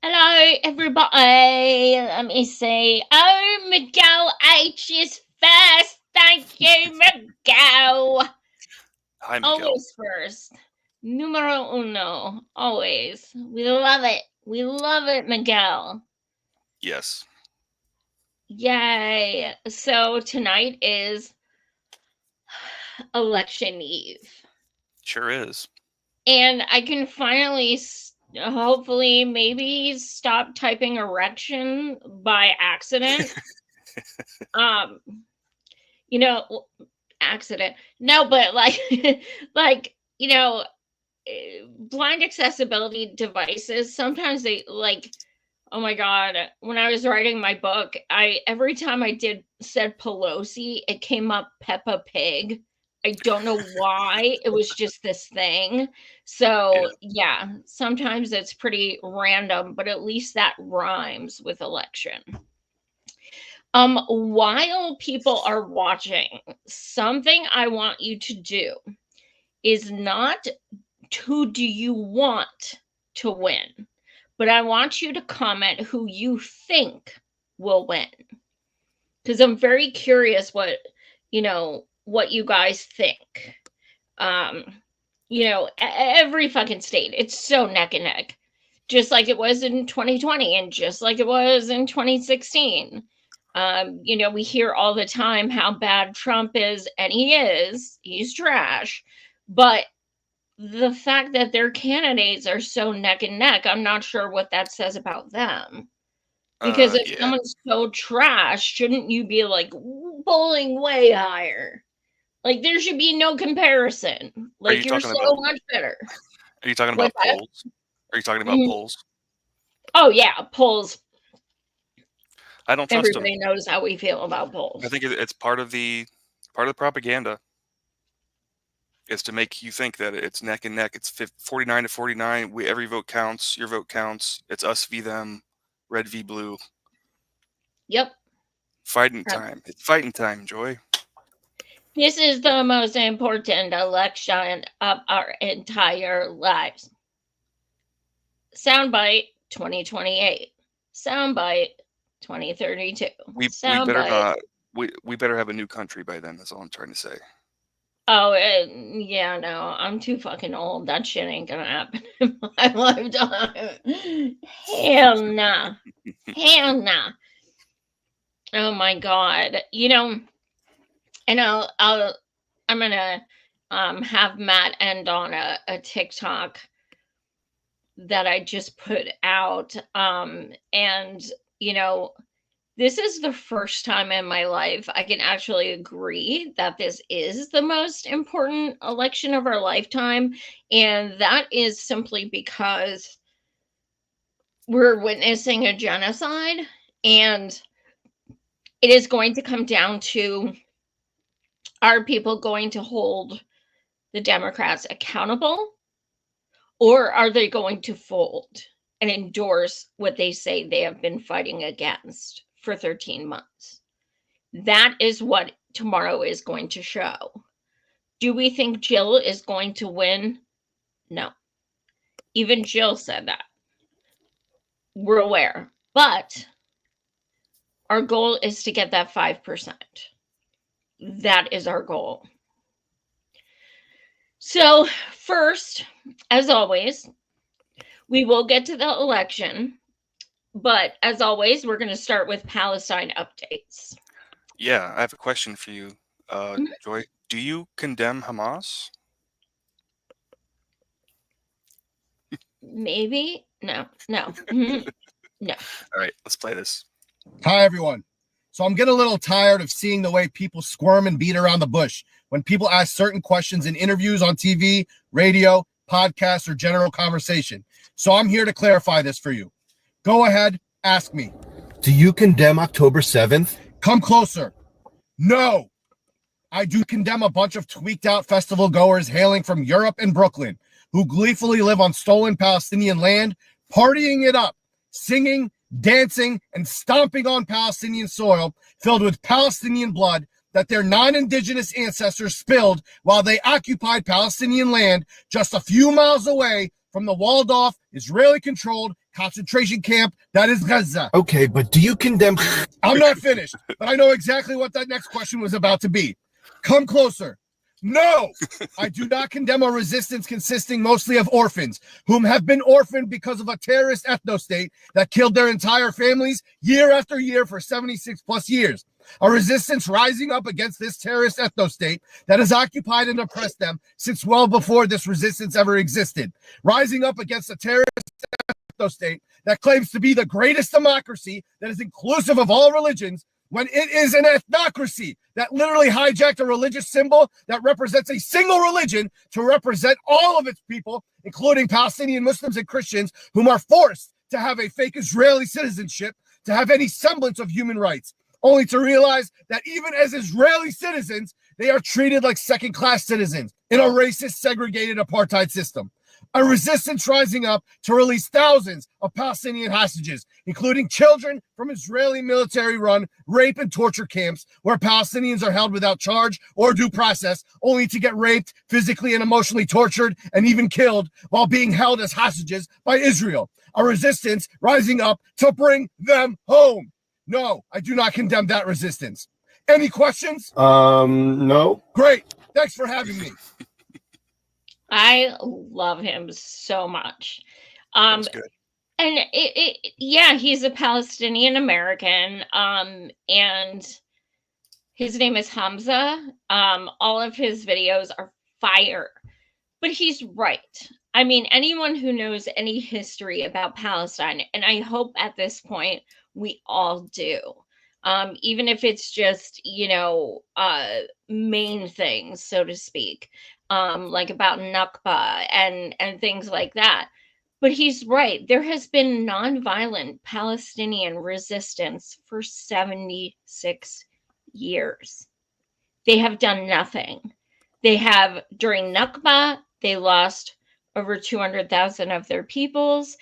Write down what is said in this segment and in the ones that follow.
Hello, everybody. Let me see. Oh, Miguel H is first. Thank you, Miguel. Hi, Miguel. Always first. Numero uno. Always. We love it. We love it, Miguel. Yes. Yay. So tonight is election eve. Sure is. And I can finally, hopefully, maybe stop typing erection by accident. You know, accident. No, but like, like, you know, blind accessibility devices, sometimes they like, oh my God, when I was writing my book, every time I said Pelosi, it came up Peppa Pig. I don't know why. It was just this thing. So yeah, sometimes it's pretty random, but at least that rhymes with election. While people are watching, something I want you to do is not who do you want to win, but I want you to comment who you think will win. Because I'm very curious what you guys think. Every fucking state, it's so neck and neck. Just like it was in 2020 and just like it was in 2016. We hear all the time how bad Trump is, and he's trash. But the fact that their candidates are so neck and neck, I'm not sure what that says about them. Because if someone's so trash, shouldn't you be like bowling way higher? Like there should be no comparison. Like you're so much better. Are you talking about polls? Are you talking about polls? Oh yeah, polls. I don't trust them. Everybody knows how we feel about polls. I think it's part of the propaganda. Is to make you think that it's neck and neck. It's 49 to 49. Every vote counts. Your vote counts. It's us v them, red v blue. Yep. Fighting time. It's fighting time, Joy. This is the most important election of our entire lives. Soundbite 2028. Soundbite 2032. We better not. We better have a new country by then. That's all I'm trying to say. Oh, yeah, no, I'm too fucking old. That shit ain't gonna happen in my lifetime. Hell nah. Hell nah. Oh my God. And I'm gonna have Matt end on a TikTok that I just put out. And this is the first time in my life I can actually agree that this is the most important election of our lifetime. And that is simply because we're witnessing a genocide, and it is going to come down to, are people going to hold the Democrats accountable, or are they going to fold and endorse what they say they have been fighting against for 13 months? That is what tomorrow is going to show. Do we think Jill is going to win? No. Even Jill said that. We're aware. But our goal is to get that 5%. That is our goal. So, first, as always, we will get to the election, but as always, we're going to start with Palestine updates. Yeah, I have a question for you, Mhm. Joy. Do you condemn Hamas? Maybe? No, no, mhm, no. All right, let's play this. Hi, everyone. So I'm getting a little tired of seeing the way people squirm and beat around the bush when people ask certain questions in interviews on TV, radio, podcasts, or general conversation. So I'm here to clarify this for you. Go ahead, ask me. Do you condemn October 7th? Come closer. No. I do condemn a bunch of tweaked out festival goers hailing from Europe and Brooklyn who gleefully live on stolen Palestinian land, partying it up, singing, dancing, and stomping on Palestinian soil filled with Palestinian blood that their non-indigenous ancestors spilled while they occupied Palestinian land just a few miles away from the walled-off, Israeli-controlled concentration camp that is Gaza. Okay, but do you condemn... I'm not finished, but I know exactly what that next question was about to be. Come closer. No, I do not condemn a resistance consisting mostly of orphans, whom have been orphaned because of a terrorist ethno-state that killed their entire families year after year for 76 plus years. A resistance rising up against this terrorist ethno-state that has occupied and oppressed them since well before this resistance ever existed. Rising up against a terrorist ethno-state that claims to be the greatest democracy that is inclusive of all religions, when it is an ethnocracy that literally hijacked a religious symbol that represents a single religion to represent all of its people, including Palestinian Muslims and Christians, whom are forced to have a fake Israeli citizenship to have any semblance of human rights, only to realize that even as Israeli citizens, they are treated like second-class citizens in a racist, segregated apartheid system. A resistance rising up to release thousands of Palestinian hostages, including children from Israeli military-run rape and torture camps where Palestinians are held without charge or due process, only to get raped, physically and emotionally tortured, and even killed while being held as hostages by Israel. A resistance rising up to bring them home. No, I do not condemn that resistance. Any questions? No. Great. Thanks for having me. I love him so much. That's good. And yeah, he's a Palestinian American. And his name is Hamza. All of his videos are fire. But he's right. I mean, anyone who knows any history about Palestine, and I hope at this point we all do, even if it's just, main things, so to speak, like about Nakba and things like that. But he's right. There has been nonviolent Palestinian resistance for 76 years. They have done nothing. They have, during Nakba, they lost over 200,000 of their peoples.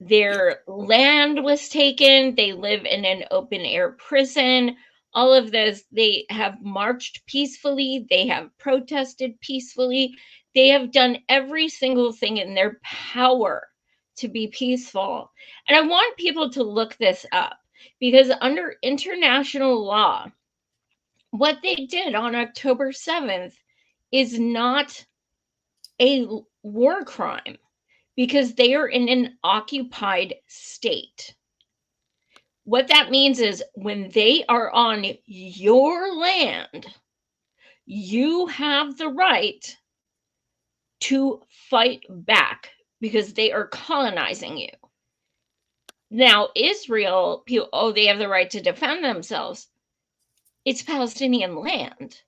Their land was taken. They live in an open air prison. All of this, they have marched peacefully. They have protested peacefully. They have done every single thing in their power to be peaceful. And I want people to look this up because under international law, what they did on October 7th is not a war crime because they are in an occupied state. What that means is when they are on your land, you have the right to fight back because they are colonizing you. Now, Israel, people, they have the right to defend themselves. It's Palestinian land.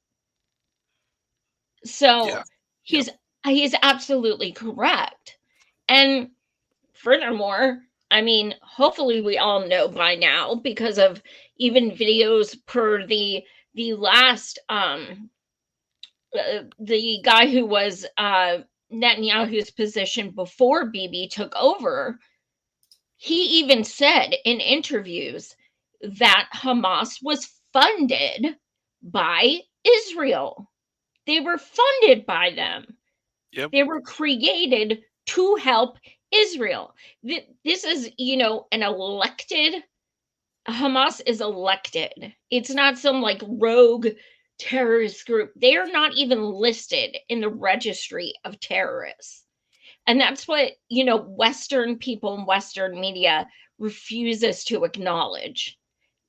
So Yeah. he's absolutely correct. And furthermore, I mean, hopefully we all know by now because of even videos per the last the guy who was Netanyahu's position before Bibi took over. He even said in interviews that Hamas was funded by Israel. They were funded by them. Yep. They were created to help Israel. This is, an elected, Hamas is elected. It's not some like rogue terrorist group. They are not even listed in the registry of terrorists. And that's what, Western people and Western media refuses to acknowledge.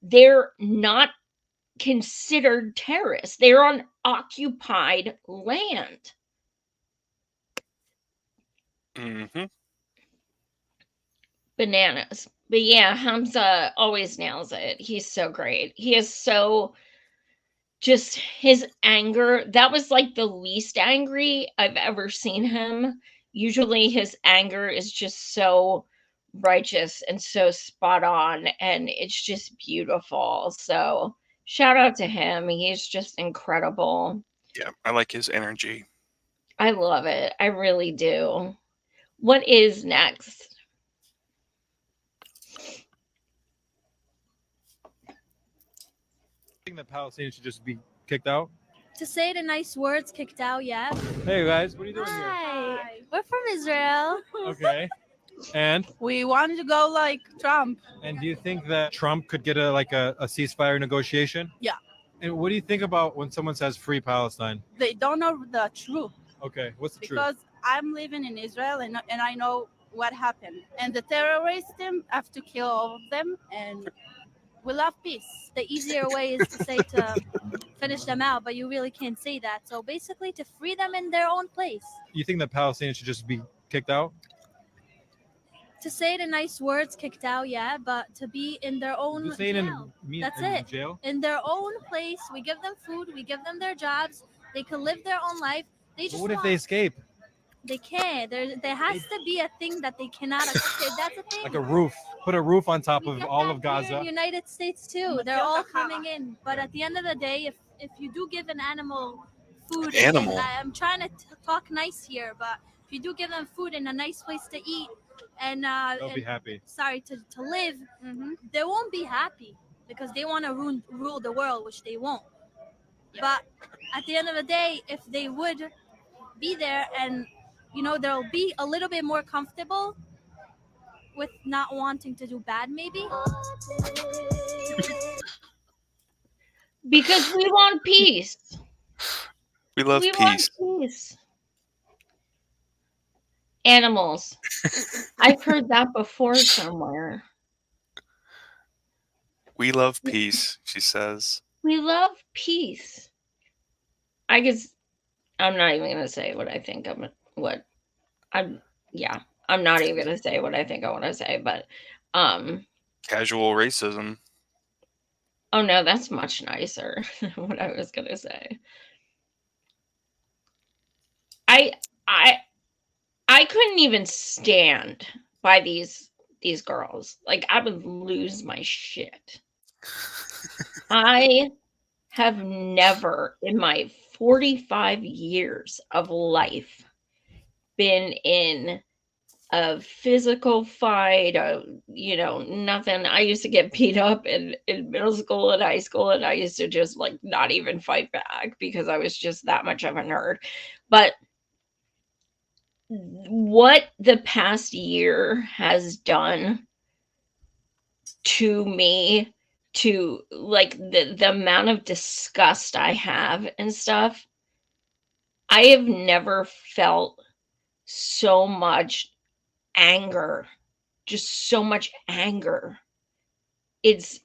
They're not considered terrorists. They're on occupied land. Mm-hmm. Bananas. But yeah, Hamza always nails it. He's so great. He is so just his anger. That was like the least angry I've ever seen him. Usually his anger is just so righteous and so spot on, and it's just beautiful. So shout out to him. He's just incredible. Yeah, I like his energy. I love it. I really do. What is next? think the Palestinians should just be kicked out? To say the nice words, kicked out, yeah. Hey guys, what are you doing here? Hi. We're from Israel. Okay. And We want to go like Trump. do you think that Trump could get a ceasefire negotiation? Yeah. And what do you think about when someone says free Palestine? They don't know the truth Okay, what's the truth? because I'm living in Israel and I know what happened. And the terrorists have to kill all of them. And we love peace. The easier way is to say to finish them out, but you really can't say that. So basically, to free them in their own place. You think the Palestinians should just be kicked out? To say the nice words, kicked out, yeah, but to be in their own Just saying jail. That's in it. jail? In their own place, we give them food, we give them their jobs. They can live their own life. They But just what if want- they escape? They can't. There has to be a thing that they cannot escape. That's a thing. Like a roof. Put a roof on top We of get all that of here Gaza. in the United States too. They're all coming in. But at the end of the day, if you do give an animal food, Animal? and I'm trying to talk nice here, but if you do give them food and a nice place to eat, and They'll be happy. to live, they won't be happy because they want to rule the world, which they won't. But at the end of the day, if they would be there and they'll be a little bit more comfortable with not wanting to do bad, maybe. Because we want peace. We love we peace. want peace. Animals. I've heard that before somewhere. We love peace, she says. We love peace. I'm not even gonna say what I think I'm not even gonna say what I think I want to say, but Casual racism. oh no, that's much nicer than what I was gonna say. I couldn't even stand by these girls. Like, I would lose my shit. I have never in my 45 years of life been in a physical fight, nothing. I used to get beat up in middle school and high school, and I used to just not even fight back because I was just that much of a nerd. But what the past year has done to me, to the amount of disgust I have and stuff, I have never felt so much anger, just so much anger. It's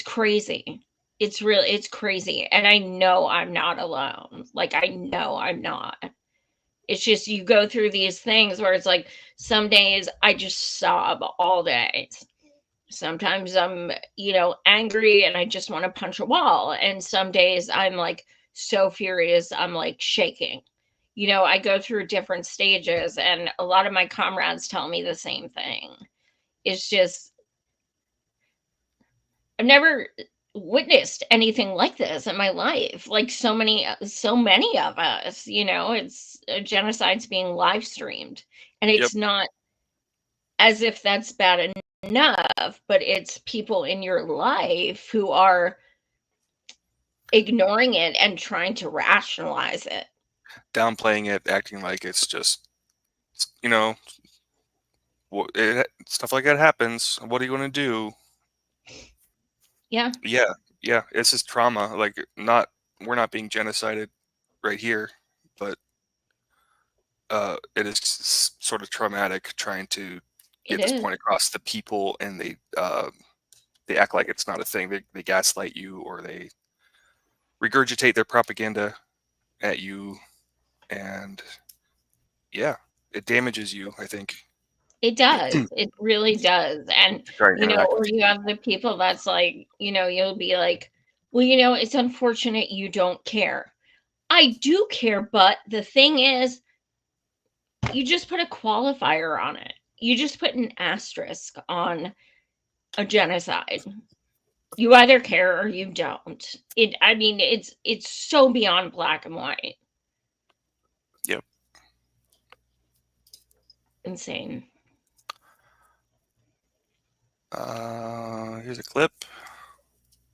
crazy. It's crazy. And I know I'm not alone. I know I'm not. It's just, you go through these things where it's like, some days I just sob all day. Sometimes I'm, angry and I just want to punch a wall. And some days I'm so furious, I'm shaking. I go through different stages, and a lot of my comrades tell me the same thing. It's just, I've never witnessed anything like this in my life. So many of us, it's genocide's being live streamed, and it's not as if that's bad enough, but it's people in your life who are ignoring it and trying to rationalize it, Downplaying it, acting like it's just, stuff like that happens. What are you going to do? Yeah. Yeah. It's just trauma. Not we're not being genocided right here, but it is sort of traumatic trying to get It this is. point across to people, and they act like it's not a thing. They gaslight you, or they regurgitate their propaganda at you, and yeah, it damages you, I think. It does. It really does. And, to try and you know, interact or with you have the people that's like, you know, you'll be like, well, you know, it's unfortunate you don't care. I do care, but the thing is, you just put a qualifier on it. You just put an asterisk on a genocide. You either care or you don't. I mean, it's so beyond black and white. Yep. Insane. Here's a clip.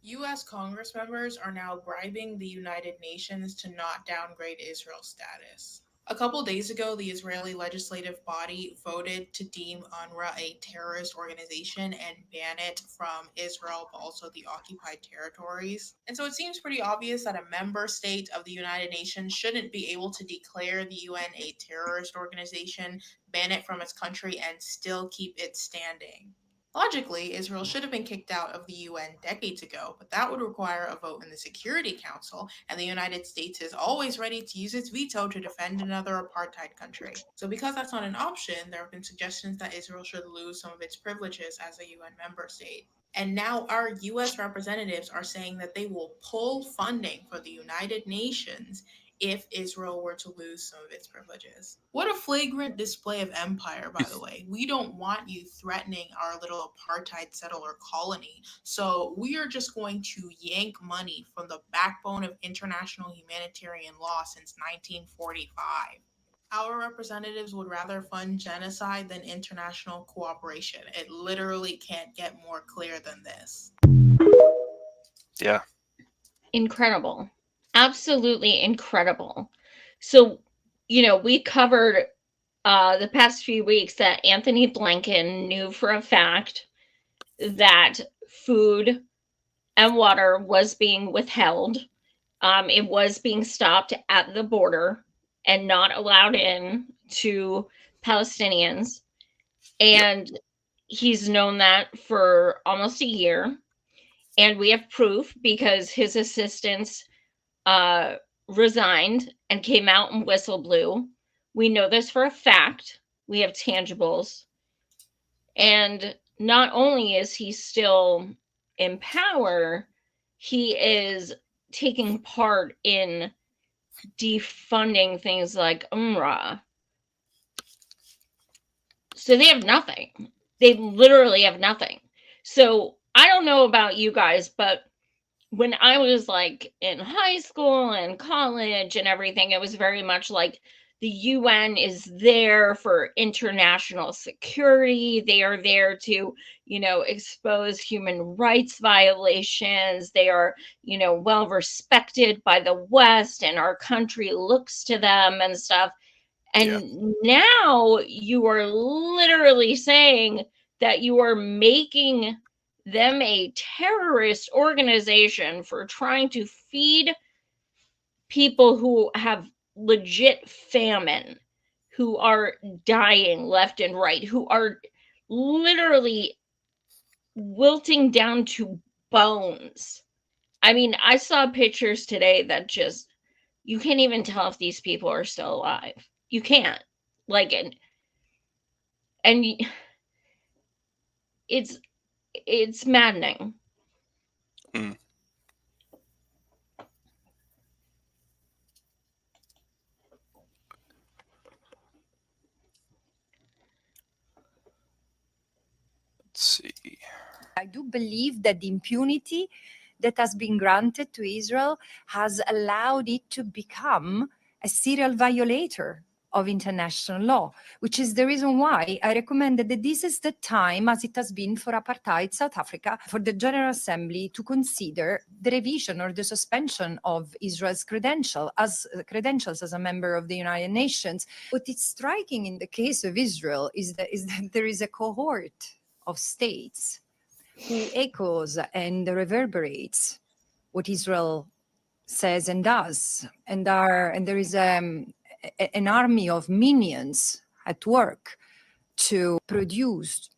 U.S. Congress members are now bribing the United Nations to not downgrade Israel's status. A couple days ago, the Israeli legislative body voted to deem UNRWA a terrorist organization and ban it from Israel, but also the occupied territories. And so it seems pretty obvious that a member state of the United Nations shouldn't be able to declare the UN a terrorist organization, ban it from its country, and still keep it standing. Logically, Israel should have been kicked out of the UN decades ago, but that would require a vote in the Security Council, and the United States is always ready to use its veto to defend another apartheid country. So because that's not an option, there have been suggestions that Israel should lose some of its privileges as a UN member state. And now our US representatives are saying that they will pull funding for the United Nations if Israel were to lose some of its privileges. What a flagrant display of empire, by the way. We don't want you threatening our little apartheid settler colony, so we are just going to yank money from the backbone of international humanitarian law since 1945. Our representatives would rather fund genocide than international cooperation. It literally can't get more clear than this. Yeah. Incredible. Absolutely incredible. So, you know, we covered the past few weeks that Anthony Blinken knew for a fact that food and water was being withheld. It was being stopped at the border and not allowed in to Palestinians. And he's known that for almost a year. And we have proof because his assistants resigned and came out and whistle blew. We know this for a fact. We have tangibles. And not only is he still in power, he is taking part in defunding things like UNRWA. So they have nothing. They literally have nothing. So I don't know about you guys, but when I was like in high school and college and everything, it was very much like the UN is there for international security. They are there to, you know, expose human rights violations. They are, you know, well respected by the West, and our country looks to them and stuff. And now you are literally saying that you are making them a terrorist organization for trying to feed people who have legit famine, who are dying left and right, who are literally wilting down to bones. I mean, I saw pictures today that just, you can't even tell if these people are still alive. You can't. Like, and it's maddening. Mm. Let's see. I do believe that the impunity that has been granted to Israel has allowed it to become a serial violator of international law, which is the reason why I recommended that this is the time, as it has been for apartheid South Africa, for the General Assembly to consider the revision or the suspension of Israel's credentials as a member of the United Nations. What is striking in the case of Israel is that there is a cohort of states who echoes and reverberates what Israel says and does, and there is an army of minions at work to produce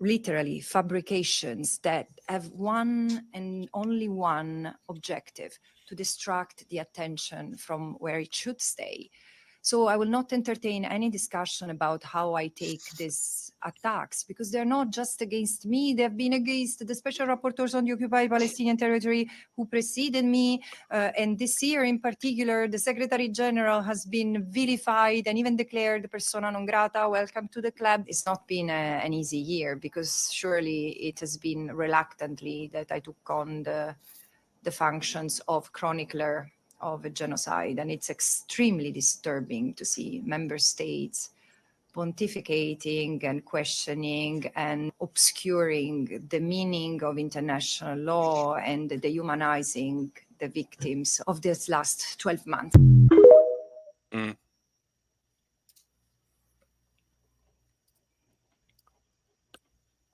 literally fabrications that have one and only one objective: to distract the attention from where it should stay. So I will not entertain any discussion about how I take these attacks, because they're not just against me. They've been against the special rapporteurs on the occupied Palestinian territory who preceded me. And this year in particular, the Secretary General has been vilified and even declared persona non grata. Welcome to the club. It's not been an easy year, because surely it has been reluctantly that I took on the functions of chronicler of a genocide. And it's extremely disturbing to see member states pontificating and questioning and obscuring the meaning of international law and dehumanizing the victims of this last 12 months. Mm.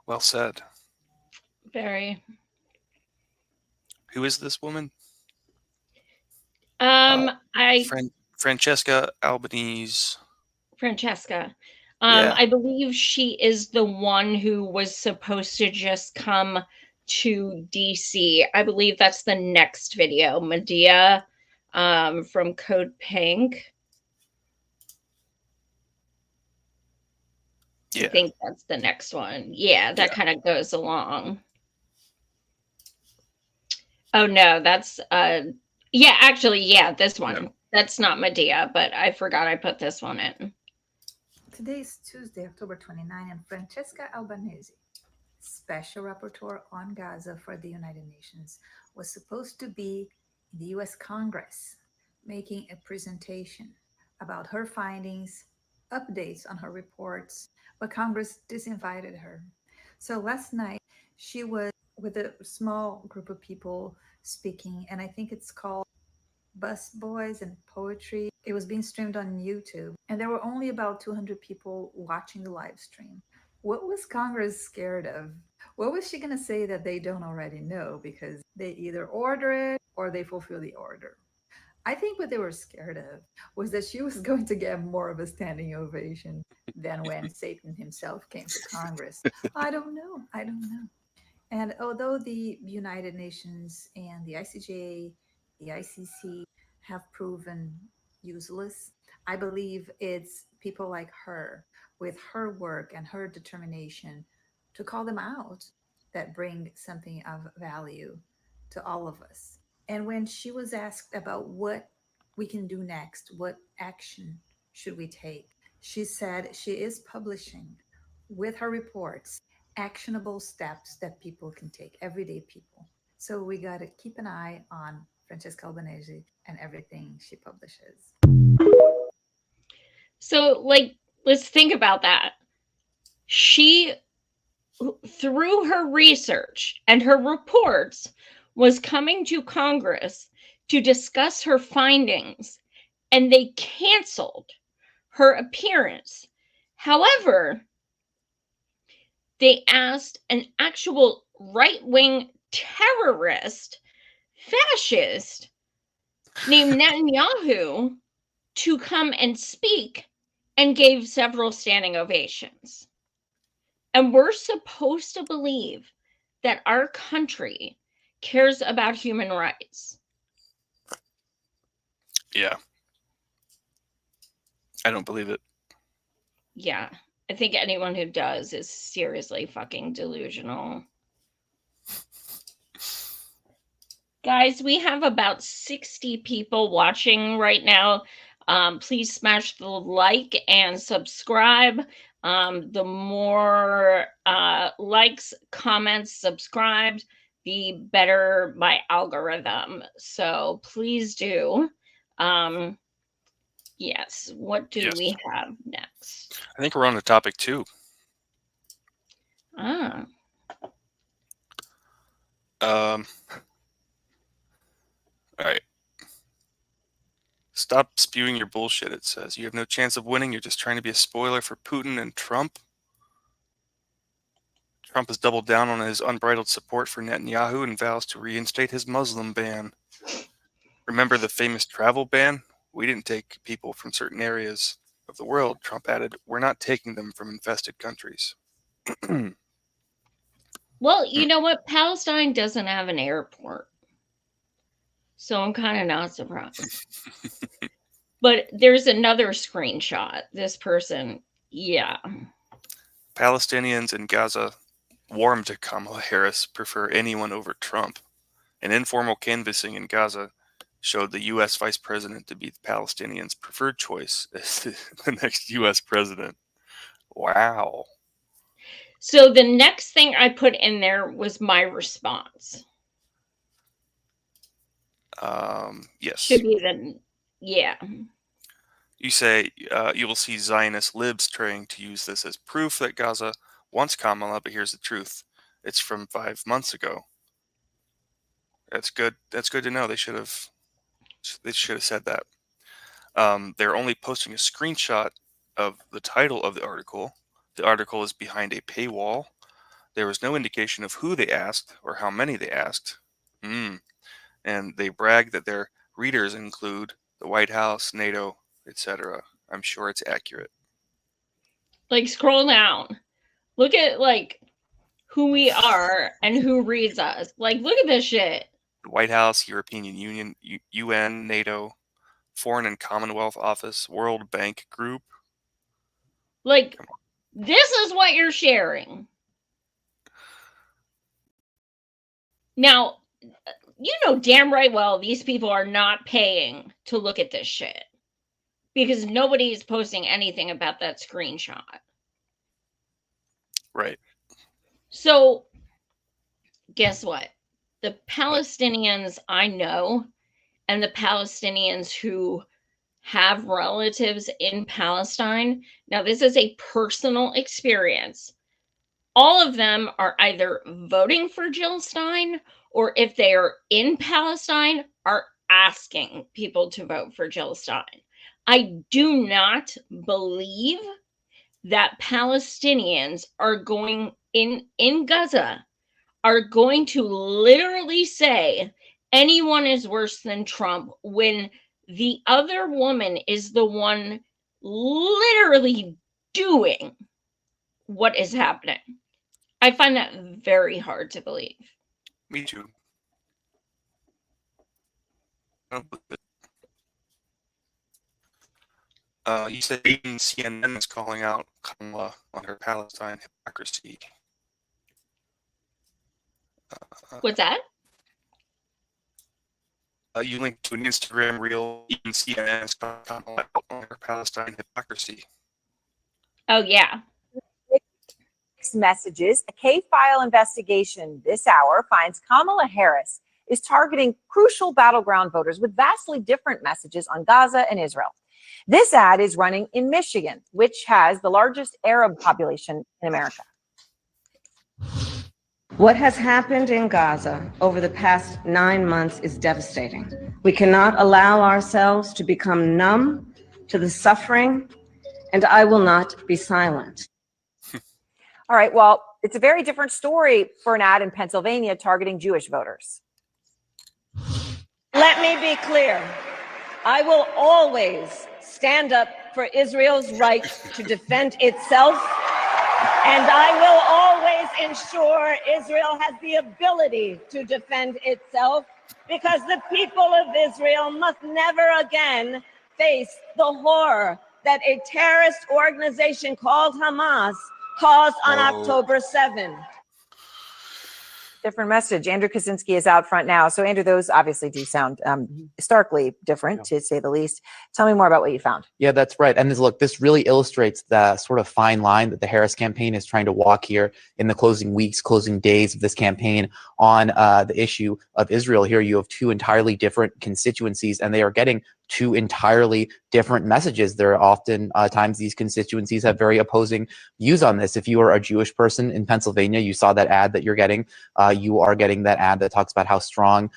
Well said. Very. Who is this woman? Francesca Albanese. Francesca. Yeah. I believe she is the one who was supposed to just come to DC. I believe that's the next video. Medea from Code Pink. Yeah. I think that's the next one. Yeah, that kind of goes along. Oh no, that's yeah, actually, yeah, this one. Yeah. That's not Medea, but I forgot I put this one in. Today is Tuesday, October 29, and Francesca Albanese, Special Rapporteur on Gaza for the United Nations, was supposed to be in the US Congress making a presentation about her findings, updates on her reports, but Congress disinvited her. So last night, she was with a small group of people speaking, and I think it's called Bus Boys and Poetry. It was being streamed on YouTube, and there were only about 200 people watching the live stream. What was Congress scared of? What was she going to say that they don't already know? Because they either order it or they fulfill the order. I think what they were scared of was that she was going to get more of a standing ovation than when Satan himself came to Congress. I don't know. And although the United Nations and the ICJ, the ICC have proven useless, I believe it's people like her, with her work and her determination to call them out, that bring something of value to all of us. And when she was asked about what we can do next, what action should we take, she said she is publishing with her reports actionable steps that people can take, everyday people. So we got to keep an eye on Francesca Albanese and everything she publishes. So, like, let's think about that. She, through her research and her reports, was coming to Congress to discuss her findings, and they canceled her appearance. However, they asked an actual right-wing terrorist, fascist, named Netanyahu to come and speak, and gave several standing ovations. And we're supposed to believe that our country cares about human rights. Yeah. I don't believe it. Yeah. I think anyone who does is seriously fucking delusional. Guys, we have about 60 people watching right now. Please smash the like and subscribe. The more likes, comments, subscribed, the better my algorithm. So please do. Yes. What do we have next? I think we're on to topic 2. All right. Stop spewing your bullshit, it says. You have no chance of winning. You're just trying to be a spoiler for Putin and Trump. Trump has doubled down on his unbridled support for Netanyahu and vows to reinstate his Muslim ban. Remember the famous travel ban? We didn't take people from certain areas of the world. Trump added, we're not taking them from infested countries. Well, you know what? Palestine doesn't have an airport. So I'm kind of not surprised. But there's another screenshot. This person, yeah. Palestinians in Gaza warm to Kamala Harris, prefer anyone over Trump. An informal canvassing in Gaza showed the U.S. vice president to be the Palestinians' preferred choice as the next U.S. president. Wow. So the next thing I put in there was my response. Yes. Should be the, yeah. You say you will see Zionist libs trying to use this as proof that Gaza wants Kamala, but here's the truth. It's from 5 months ago. That's good. That's good to know. They should have said that. They're only posting a screenshot of the title of the article. The article is behind a paywall. There was no indication of who they asked or how many they asked. And they brag that their readers include the White House, NATO, etc. I'm sure it's accurate. Like, scroll down. Look at, like, who we are and who reads us. Like, look at this shit. The White House, European Union, UN, NATO, Foreign and Commonwealth Office, World Bank Group. Like, this is what you're sharing. Now, you know damn right well these people are not paying to look at this shit. Because nobody is posting anything about that screenshot. Right. So, guess what? The Palestinians I know and the Palestinians who have relatives in Palestine, now this is a personal experience. All of them are either voting for Jill Stein, or if they are in Palestine, are asking people to vote for Jill Stein. I do not believe that Palestinians are going in Gaza are going to literally say anyone is worse than Trump when the other woman is the one literally doing what is happening. I find that very hard to believe. Me too. You said even CNN is calling out Kamala on her Palestine hypocrisy. What's that? You linked to an Instagram reel. Even CNN is calling Kamala out on her Palestine hypocrisy. Oh, yeah. Messages. A K-File investigation this hour finds Kamala Harris is targeting crucial battleground voters with vastly different messages on Gaza and Israel. This ad is running in Michigan, which has the largest Arab population in America. What has happened in Gaza over the past 9 months is devastating. We cannot allow ourselves to become numb to the suffering, and I will not be silent. All right, well, it's a very different story for an ad in Pennsylvania targeting Jewish voters. Let me be clear. I will always stand up for Israel's right to defend itself, and I will always ensure Israel has the ability to defend itself, because the people of Israel must never again face the horror that a terrorist organization called Hamas caused on October 7. Different message. Andrew Kaczynski is out front now. So, Andrew, those obviously do sound starkly different, to say the least. Tell me more about what you found. Yeah, that's right. And look, this really illustrates the sort of fine line that the Harris campaign is trying to walk here in the closing weeks, closing days of this campaign on the issue of Israel. Here you have two entirely different constituencies, and they are getting two entirely different messages. There are often times these constituencies have very opposing views on this. If you are a Jewish person in Pennsylvania, you saw that ad that you're getting. You are getting that ad that talks about how strong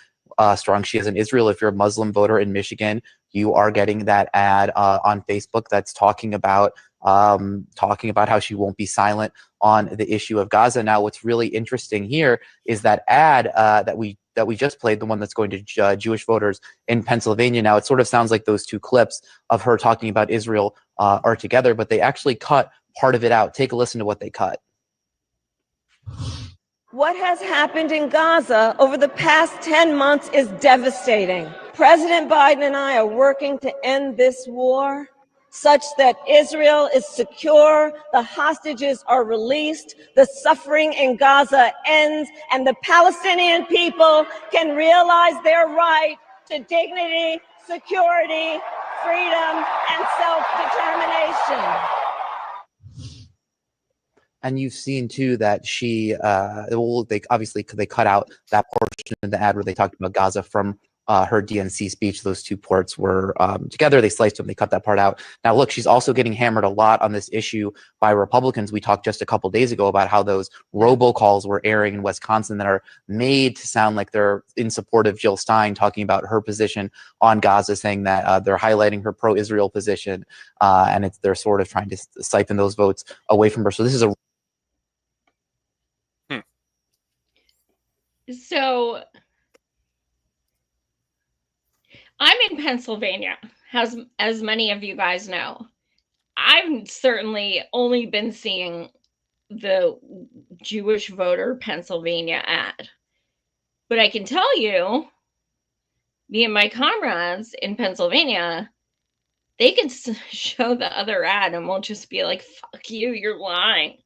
she is in Israel. If you're a Muslim voter in Michigan, you are getting that ad on Facebook that's talking about talking about how she won't be silent on the issue of Gaza. Now, what's really interesting here is that ad that we just played, the one that's going to Jewish voters in Pennsylvania. Now, it sort of sounds like those two clips of her talking about Israel are together, but they actually cut part of it out. Take a listen to what they cut. What has happened in Gaza over the past 10 months is devastating. President Biden and I are working to end this war such that Israel is secure, the hostages are released, the suffering in Gaza ends, and the Palestinian people can realize their right to dignity, security, freedom, and self-determination. And you've seen too that she, they cut out that portion of the ad where they talked about Gaza from her DNC speech. Those two parts were together. They sliced them. They cut that part out. Now, look, she's also getting hammered a lot on this issue by Republicans. We talked just a couple days ago about how those robocalls were airing in Wisconsin that are made to sound like they're in support of Jill Stein, talking about her position on Gaza, saying that they're highlighting her pro-Israel position, and they're sort of trying to siphon those votes away from her. So this is a So I'm in Pennsylvania, as many of you guys know. I've certainly only been seeing the Jewish voter Pennsylvania ad. But I can tell you, me and my comrades in Pennsylvania, they can show the other ad and we'll just be like, fuck you, you're lying.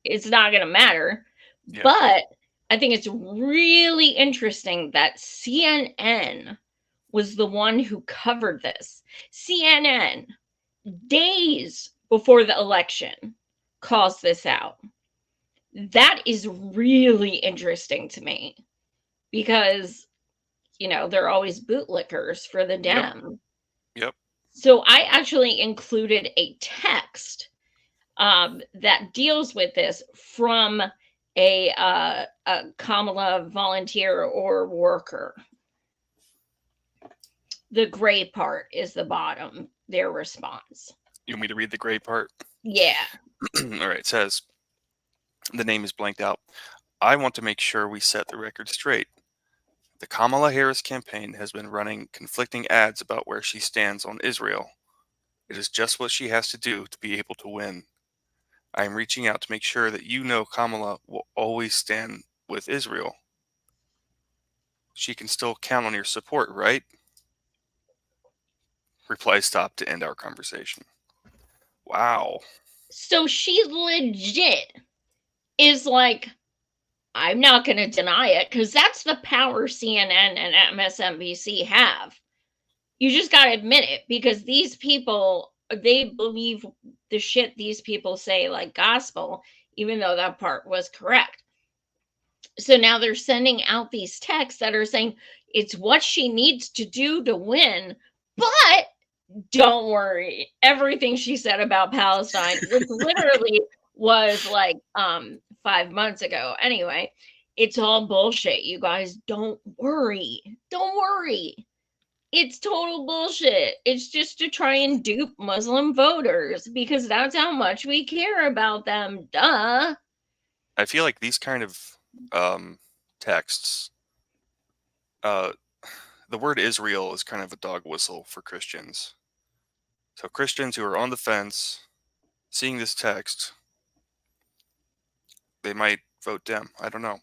It's not going to matter. Yeah. But I think it's really interesting that CNN was the one who covered this. CNN, days before the election, calls this out. That is really interesting to me because, you know, they're always bootlickers for the Dem. Yep. So I actually included a text that deals with this from a Kamala volunteer or worker. The gray part is the bottom, their response. You want me to read the gray part? Yeah. All right, it says, the name is blanked out. I want to make sure we set the record straight. The Kamala Harris campaign has been running conflicting ads about where she stands on Israel. It is just what she has to do to be able to win. I am reaching out to make sure that you know Kamala will always stand with Israel. She can still count on your support, right? Reply stop to end our conversation. Wow. So she legit is like, I'm not going to deny it, because that's the power CNN and MSNBC have. You just got to admit it, because these people, they believe the shit these people say like gospel, even though that part was correct. So now they're sending out these texts that are saying it's what she needs to do to win, but don't worry, everything she said about Palestine, which literally was like 5 months ago anyway, it's all bullshit, you guys. Don't worry. Don't worry. It's total bullshit. It's just to try and dupe Muslim voters because that's how much we care about them. Duh. I feel like these kind of texts, the word Israel is kind of a dog whistle for Christians. So Christians who are on the fence, seeing this text, they might vote Dem. I don't know.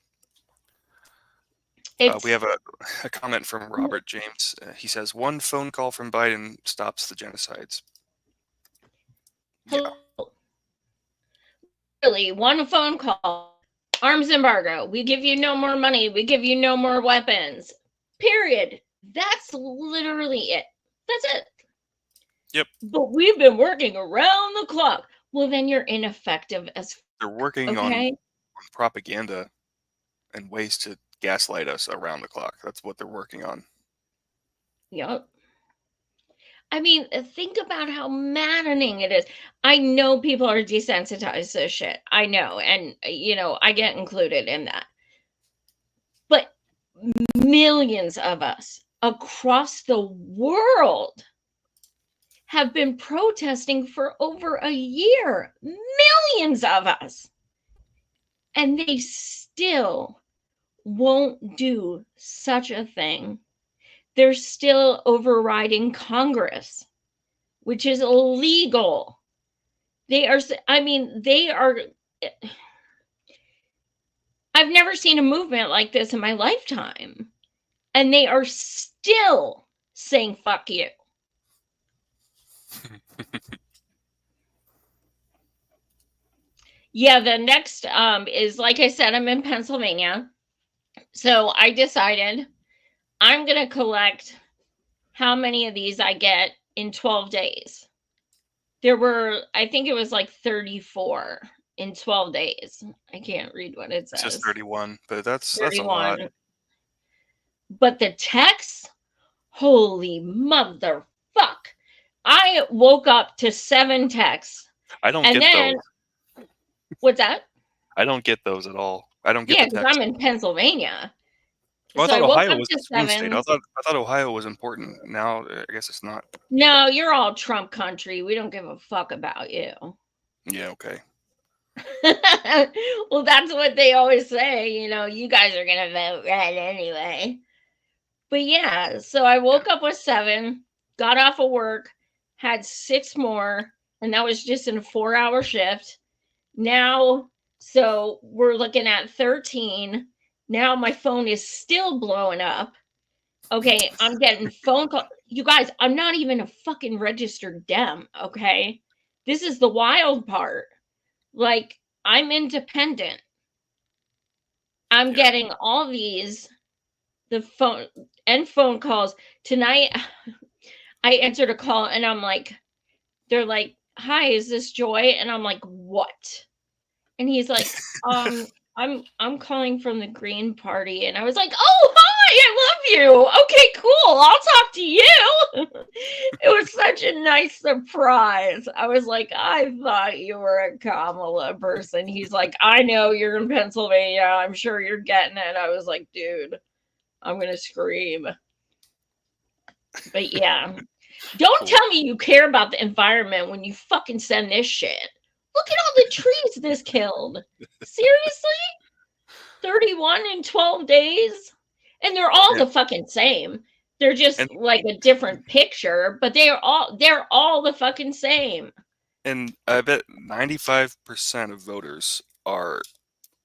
We have a comment from Robert James. He says, one phone call from Biden stops the genocides. Yeah. Really, one phone call, arms embargo. We give you no more money. We give you no more weapons. Period. That's literally it. That's it. Yep. But we've been working around the clock. Well, then you're ineffective as they're working on propaganda and ways to gaslight us around the clock. That's what they're working on. Yep. I mean, think about how maddening it is. I know people are desensitized to this shit. I know. And, you know, I get included in that. But millions of us across the world have been protesting for over a year, millions of us, and they still won't do such a thing. They're still overriding Congress, which is illegal. They are, I mean, they are, I've never seen a movement like this in my lifetime. And they are still saying, fuck you. Yeah, the next is, like I said, I'm in Pennsylvania. So I decided I'm going to collect how many of these I get in 12 days. There were, I think it was like 34 in 12 days. I can't read what it says. It's just 31, but that's a 31. lot. But the text, holy motherfuck. I woke up to 7 texts. I don't and get then, those. What's that? I don't get those at all. I don't get Yeah, the because text. I'm in Pennsylvania. Well, So I I thought woke Ohio up was to a swing state. 7. I thought Ohio was important. Now I guess it's not. No, you're all Trump country. We don't give a fuck about you. Yeah, okay. Well, that's what they always say. You know, you guys are going to vote red anyway. But yeah, so I woke up with 7, got off of work, had 6 more, and that was just in a 4-hour shift. Now, so we're looking at 13. Now my phone is still blowing up. Okay, I'm getting phone calls. You guys, I'm not even a fucking registered Dem, okay? This is the wild part. Like, I'm independent. I'm getting all these, the phone calls. Tonight, I answered a call and I'm like, they're like, hi, is this Joy? And I'm like, what? And he's like, I'm calling from the Green Party. And I was like, oh, hi, I love you. Okay, cool. I'll talk to you. It was such a nice surprise. I was like, I thought you were a Kamala person. He's like, I know you're in Pennsylvania. I'm sure you're getting it. I was like, dude, I'm going to scream. But yeah, don't tell me you care about the environment when you fucking send this shit. Look at all the trees this killed. Seriously? 31 in 12 days? And they're all the fucking same. They're just like a different picture, but they're all the fucking same. And I bet 95% of voters are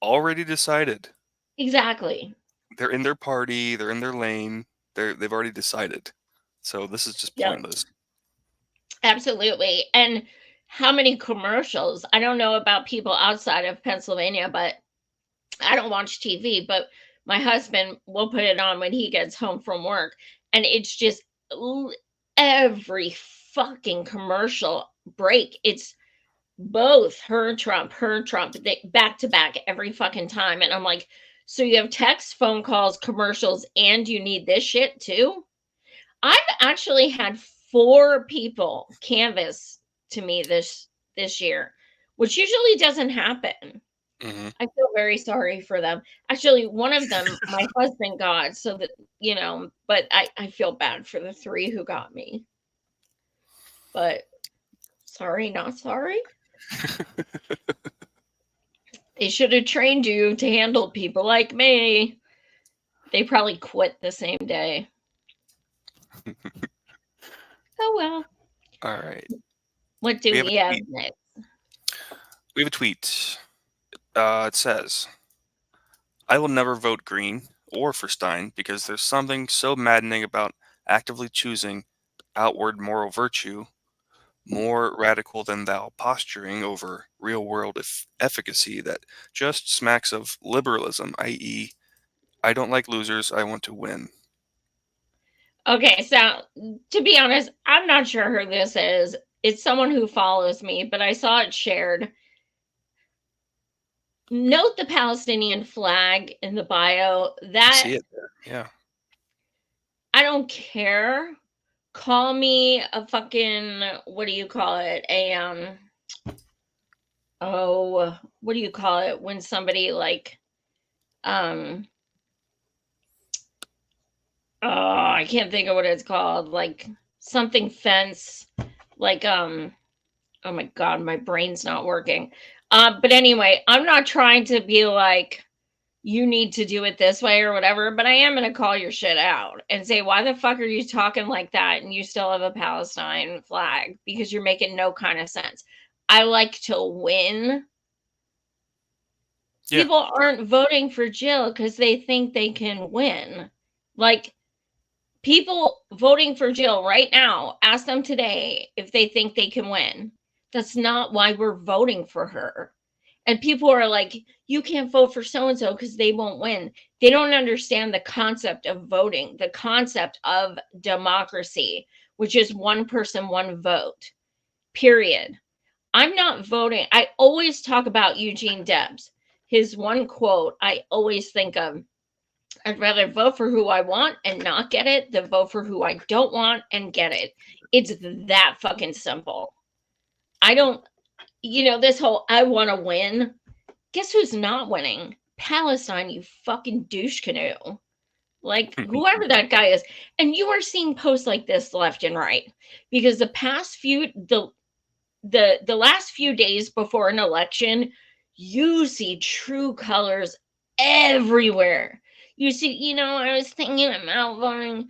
already decided. Exactly. They're in their party, they're in their lane, they've already decided. So this is just pointless. Absolutely. And how many commercials? I don't know about people outside of Pennsylvania, but I don't watch TV, but my husband will put it on when he gets home from work. And it's just every fucking commercial break. It's both her and Trump, back to back every fucking time. And I'm like, so you have text, phone calls, commercials, and you need this shit too? I've actually had 4 people canvass to me this year, which usually doesn't happen. I feel very sorry for them. Actually, one of them, my husband got, so that, you know, but I feel bad for the 3 who got me. But sorry, not sorry. They should have trained you to handle people like me. They probably quit the same day. Oh, well. All right. What do we have next? We have a tweet. It says, I will never vote Green or for Stein because there's something so maddening about actively choosing outward moral virtue, more radical than thou posturing over real-world efficacy that just smacks of liberalism, i.e., I don't like losers, I want to win. Okay, so to be honest, I'm not sure who this is. It's someone who follows me, but I saw it shared. Note the Palestinian flag in the bio. That, see it there. Yeah. I don't care. Call me a fucking, what do you call it? What do you call it when somebody like, I can't think of what it's called. Like something fence, Like, oh my God, my brain's not working. But anyway, I'm not trying to be like, you need to do it this way or whatever, but I am going to call your shit out and say, why the fuck are you talking like that? And you still have a Palestine flag, because you're making no kind of sense. I like to win. Yeah. People aren't voting for Jill because they think they can win. Like, people voting for Jill right now, ask them today if they think they can win. That's not why we're voting for her. And people are like, you can't vote for so-and-so because they won't win. They don't understand the concept of voting, the concept of democracy, which is one person, one vote, period. I'm not voting. I always talk about Eugene Debs. His one quote I always think of: I'd rather vote for who I want and not get it than vote for who I don't want and get it. It's that fucking simple. I don't, this whole I want to win. Guess who's not winning? Palestine, you fucking douche canoe. Like, whoever that guy is. And you are seeing posts like this left and right, because the last few days before an election, you see true colors everywhere. You see, I was thinking about voting,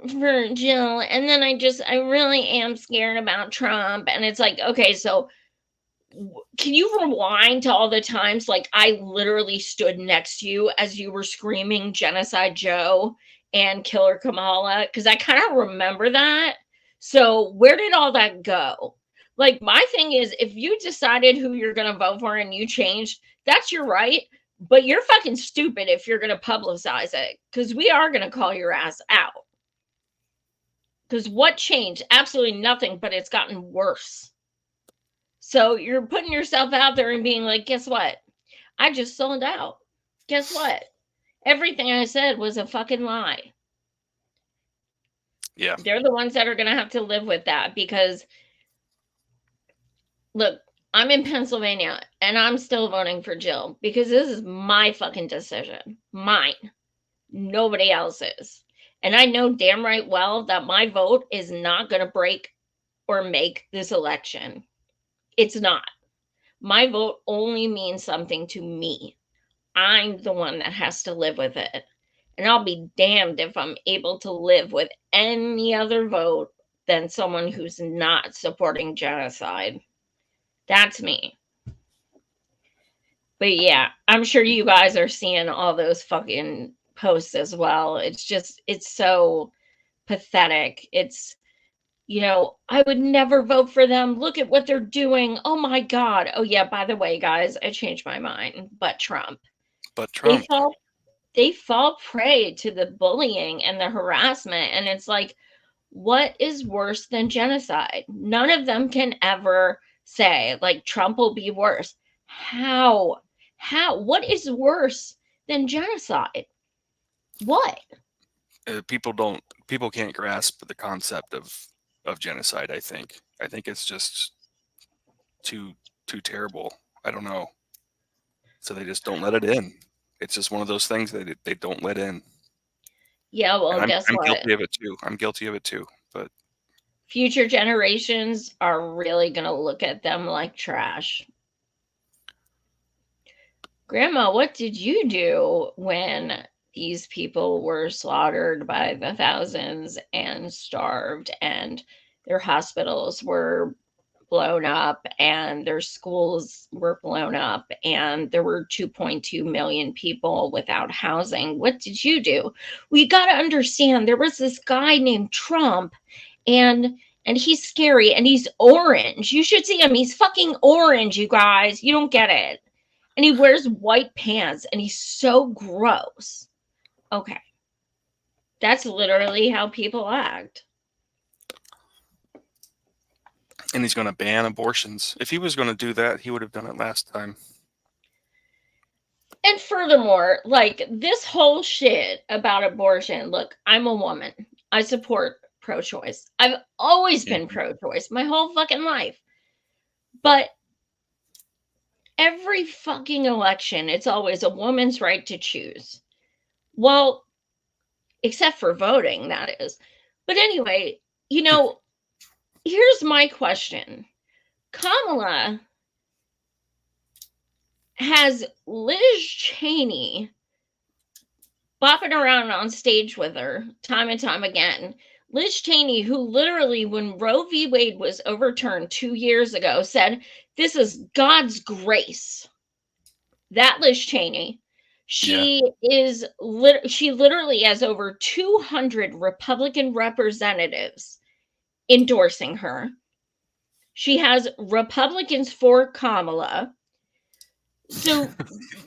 for Jill, and then I really am scared about Trump. And it's like, okay, so can you rewind to all the times like I literally stood next to you as you were screaming Genocide Joe and Killer Kamala? Because I kind of remember that. So where did all that go? Like, my thing is, if you decided who you're going to vote for and you changed, that's your right. But you're fucking stupid if you're going to publicize it, because we are going to call your ass out. Because what changed? Absolutely nothing, but it's gotten worse. So you're putting yourself out there and being like, guess what? I just sold out. Guess what? Everything I said was a fucking lie. Yeah. They're the ones that are going to have to live with that, because, look, I'm in Pennsylvania and I'm still voting for Jill because this is my fucking decision. Mine. Nobody else's. And I know damn right well that my vote is not going to break or make this election. It's not. My vote only means something to me. I'm the one that has to live with it. And I'll be damned if I'm able to live with any other vote than someone who's not supporting genocide. That's me. But yeah, I'm sure you guys are seeing all those fucking posts as well. It's so pathetic. It's, I would never vote for them. Look at what they're doing. Oh my God. Oh yeah, by the way, guys, I changed my mind. But Trump. They fall prey to the bullying and the harassment. And it's like, what is worse than genocide? None of them can ever say, like, Trump will be worse. How? What is worse than genocide? What? People can't grasp the concept of genocide. I think it's just too terrible. I don't know. So they just don't let it in. It's just one of those things that they don't let in. Yeah, well, guess what? I'm guilty of it too. I'm guilty of it too. But future generations are really going to look at them like trash. Grandma, what did you do when these people were slaughtered by the thousands and starved, and their hospitals were blown up and their schools were blown up and there were 2.2 million people without housing? What did you do? We got to understand, there was this guy named Trump, and he's scary, and he's orange. You should see him. He's fucking orange, you guys. You don't get it. And he wears white pants, and he's so gross. Okay. That's literally how people act. And he's going to ban abortions. If he was going to do that, he would have done it last time. And furthermore, like, this whole shit about abortion, look, I'm a woman. I support pro-choice. I've always been pro-choice my whole fucking life. But every fucking election, it's always a woman's right to choose. Well, except for voting, that is. But anyway, here's my question. Kamala has Liz Cheney bopping around on stage with her time and time again. Liz Cheney, who literally, when Roe v. Wade was overturned 2 years ago, said, "This is God's grace." That Liz Cheney. She she literally has over 200 Republican representatives endorsing her. She has Republicans for Kamala. So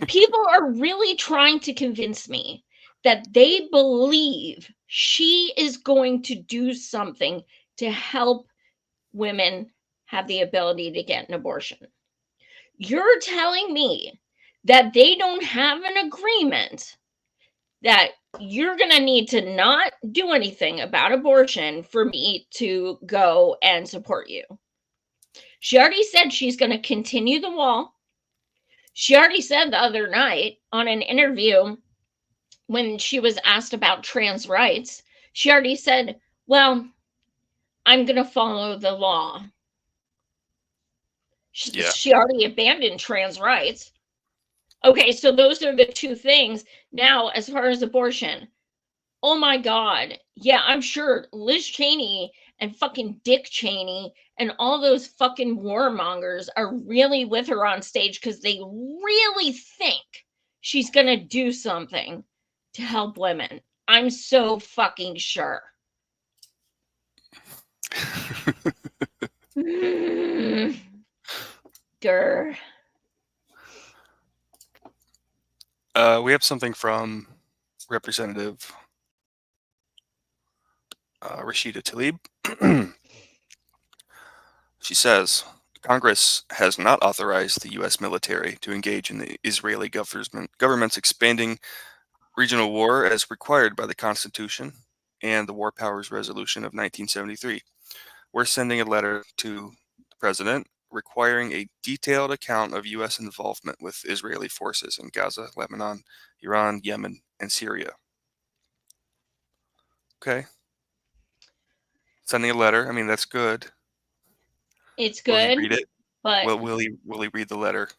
people are really trying to convince me that they believe she is going to do something to help women have the ability to get an abortion. You're telling me that they don't have an agreement that you're going to need to not do anything about abortion for me to go and support you. She already said she's going to continue the wall. She already said the other night on an interview when she was asked about trans rights, she already said, well, I'm going to follow the law. She already abandoned trans rights. Okay, so those are the two things. Now, as far as abortion, oh my God. Yeah, I'm sure Liz Cheney and fucking Dick Cheney and all those fucking warmongers are really with her on stage because they really think she's going to do something to help women. I'm so fucking sure. Grr. We have something from Representative Rashida Tlaib. She says, Congress has not authorized the U.S. military to engage in the Israeli government's expanding regional war as required by the Constitution and the War Powers Resolution of 1973. We're sending a letter to the President requiring a detailed account of U.S. involvement with Israeli forces in Gaza, Lebanon, Iran, Yemen, and Syria. Okay. Sending a letter. I mean, that's good. It's good. Will he read it? But will he read the letter?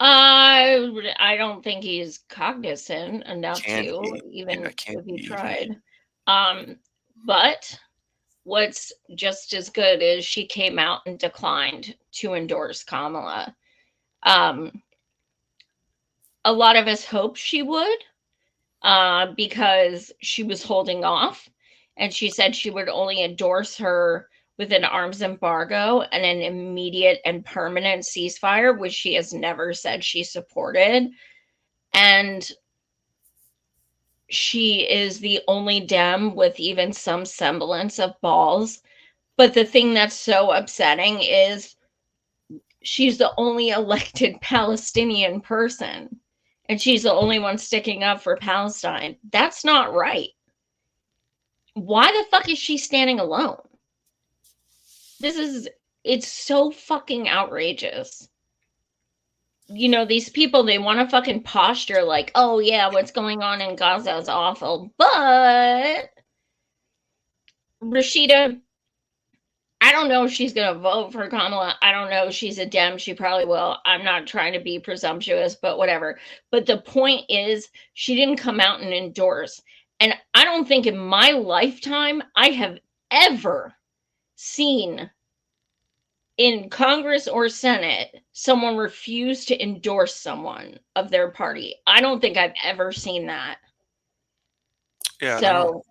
I don't think he's cognizant enough to, even if he tried. But what's just as good is she came out and declined to endorse Kamala. A lot of us hoped she would, because she was holding off, and she said she would only endorse her with an arms embargo and an immediate and permanent ceasefire, which she has never said she supported. And she is the only Dem with even some semblance of balls. But the thing that's so upsetting is she's the only elected Palestinian person, and she's the only one sticking up for Palestine. That's not right. Why the fuck is she standing alone? It's so fucking outrageous. You know, these people, they want to fucking posture like, oh yeah, what's going on in Gaza is awful. But Rashida, I don't know if she's going to vote for Kamala. I don't know if she's a Dem. She probably will. I'm not trying to be presumptuous, but whatever. But the point is, she didn't come out and endorse. And I don't think in my lifetime I have ever seen in Congress or Senate someone refuse to endorse someone of their party. I don't think I've ever seen that. Yeah. So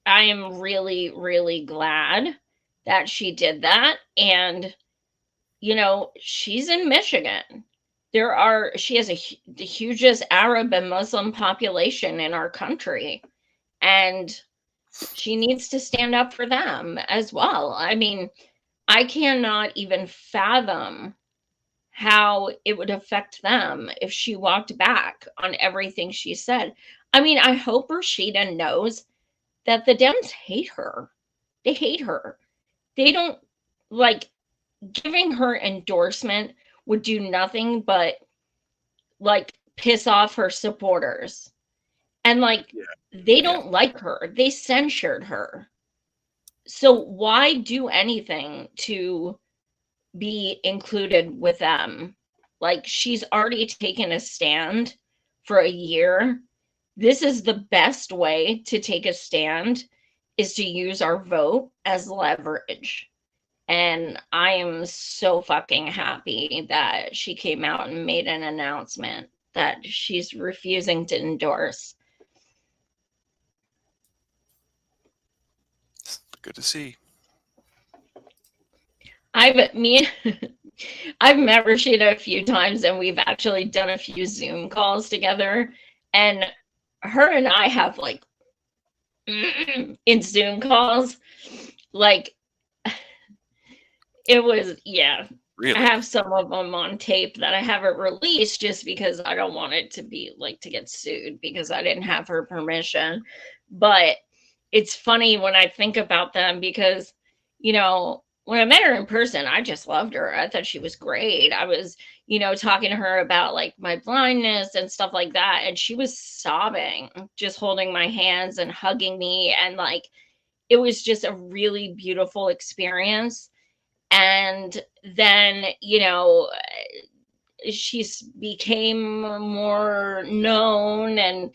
I am really, really glad that she did that. And, you know, she's in Michigan. She has the hugest Arab and Muslim population in our country. And she needs to stand up for them as well. I mean, I cannot even fathom how it would affect them if she walked back on everything she said. I mean, I hope Rashida knows that the Dems hate her. They hate her. They don't, like, giving her endorsement would do nothing but, like, piss off her supporters. And, like, they don't like her. They censured her. So why do anything to be included with them? Like, she's already taken a stand for a year. This is the best way to take a stand, is to use our vote as leverage. And I am so fucking happy that she came out and made an announcement that she's refusing to endorse. Good to see. I've met Rashida a few times, and we've actually done a few Zoom calls together. And her and I have, like, in Zoom calls, like, it was, yeah. Really? I have some of them on tape that I haven't released just because I don't want it to be, like, to get sued because I didn't have her permission. But it's funny when I think about them because, you know, when I met her in person, I just loved her. I thought she was great. I was, you know, talking to her about, like, my blindness and stuff like that. And she was sobbing, just holding my hands and hugging me. And, like, it was just a really beautiful experience. And then, you know, she's became more known and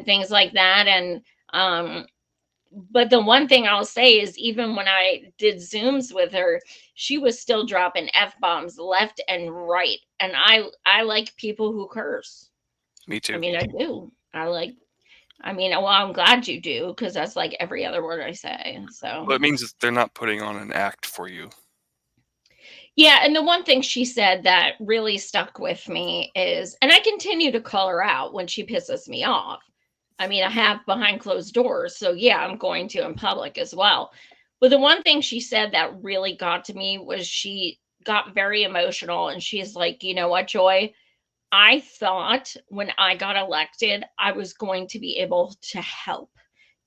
things like that. And, but the one thing I'll say is, even when I did Zooms with her, she was still dropping F-bombs left and right. And I like people who curse. Me too. I mean, I do. Well, I'm glad you do, because that's like every other word I say. So Well, it means that they're not putting on an act for you. yeah, and the one thing she said that really stuck with me is, and I continue to call her out when she pisses me off. I mean, I have behind closed doors, so yeah, I'm going to in public as well. But the one thing she said that really got to me was she got very emotional, and she's like, you know what, Joy? I thought when I got elected, I was going to be able to help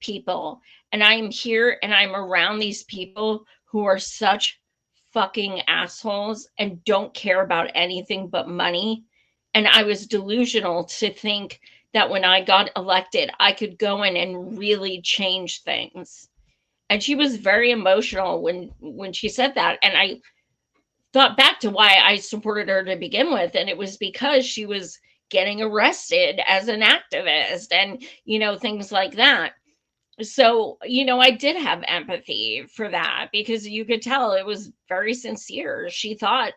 people. And I'm here and I'm around these people who are such fucking assholes and don't care about anything but money. And I was delusional to think that when I got elected, I could go in and really change things. And she was very emotional when she said that. And I thought back to why I supported her to begin with. And it was because she was getting arrested as an activist and, you know, things like that. So, you know, I did have empathy for that because you could tell it was very sincere. She thought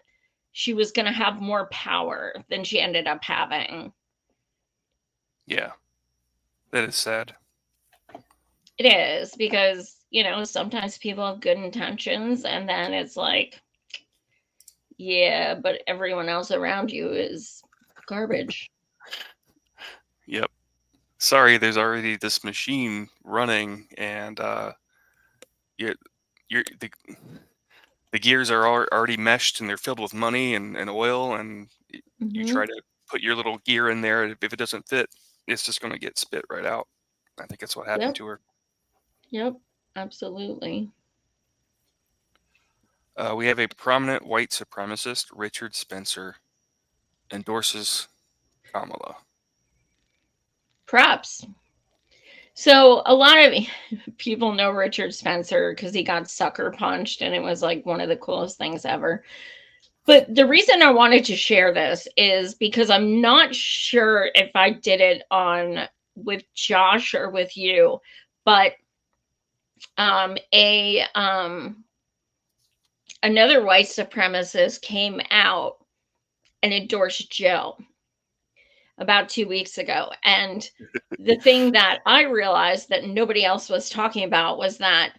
she was going to have more power than she ended up having. Yeah. That is sad. It is, because, you know, sometimes people have good intentions and then it's like, yeah, but everyone else around you is garbage. Yep. Sorry, there's already this machine running, and the gears are already meshed, and they're filled with money and oil, and you try to put your little gear in there, and if it doesn't fit, it's just going to get spit right out. I think that's what happened to her. Yep, absolutely. We have a prominent white supremacist, Richard Spencer, endorses Kamala. Props. So a lot of people know Richard Spencer because he got sucker punched, and it was like one of the coolest things ever. But the reason I wanted to share this is because I'm not sure if I did it on with Josh or with you, but another white supremacist came out and endorsed Jill about 2 weeks ago. And the thing that I realized that nobody else was talking about was that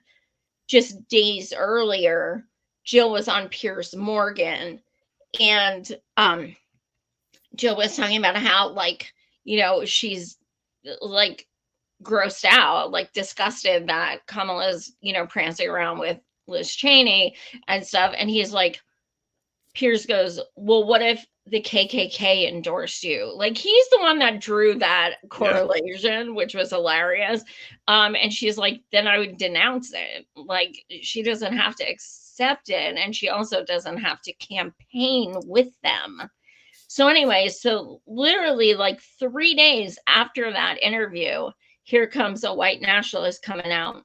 just days earlier, Jill was on Piers Morgan, and Jill was talking about how, like, you know, she's like grossed out, like disgusted that Kamala's, you know, prancing around with Liz Cheney and stuff. And he's like, Piers goes, well, what if the KKK endorsed you? Like, he's the one that drew that correlation, which was hilarious. And she's like, then I would denounce it. Like, she doesn't have to accept it. And she also doesn't have to campaign with them. So anyway, so literally like 3 days after that interview, here comes a white nationalist coming out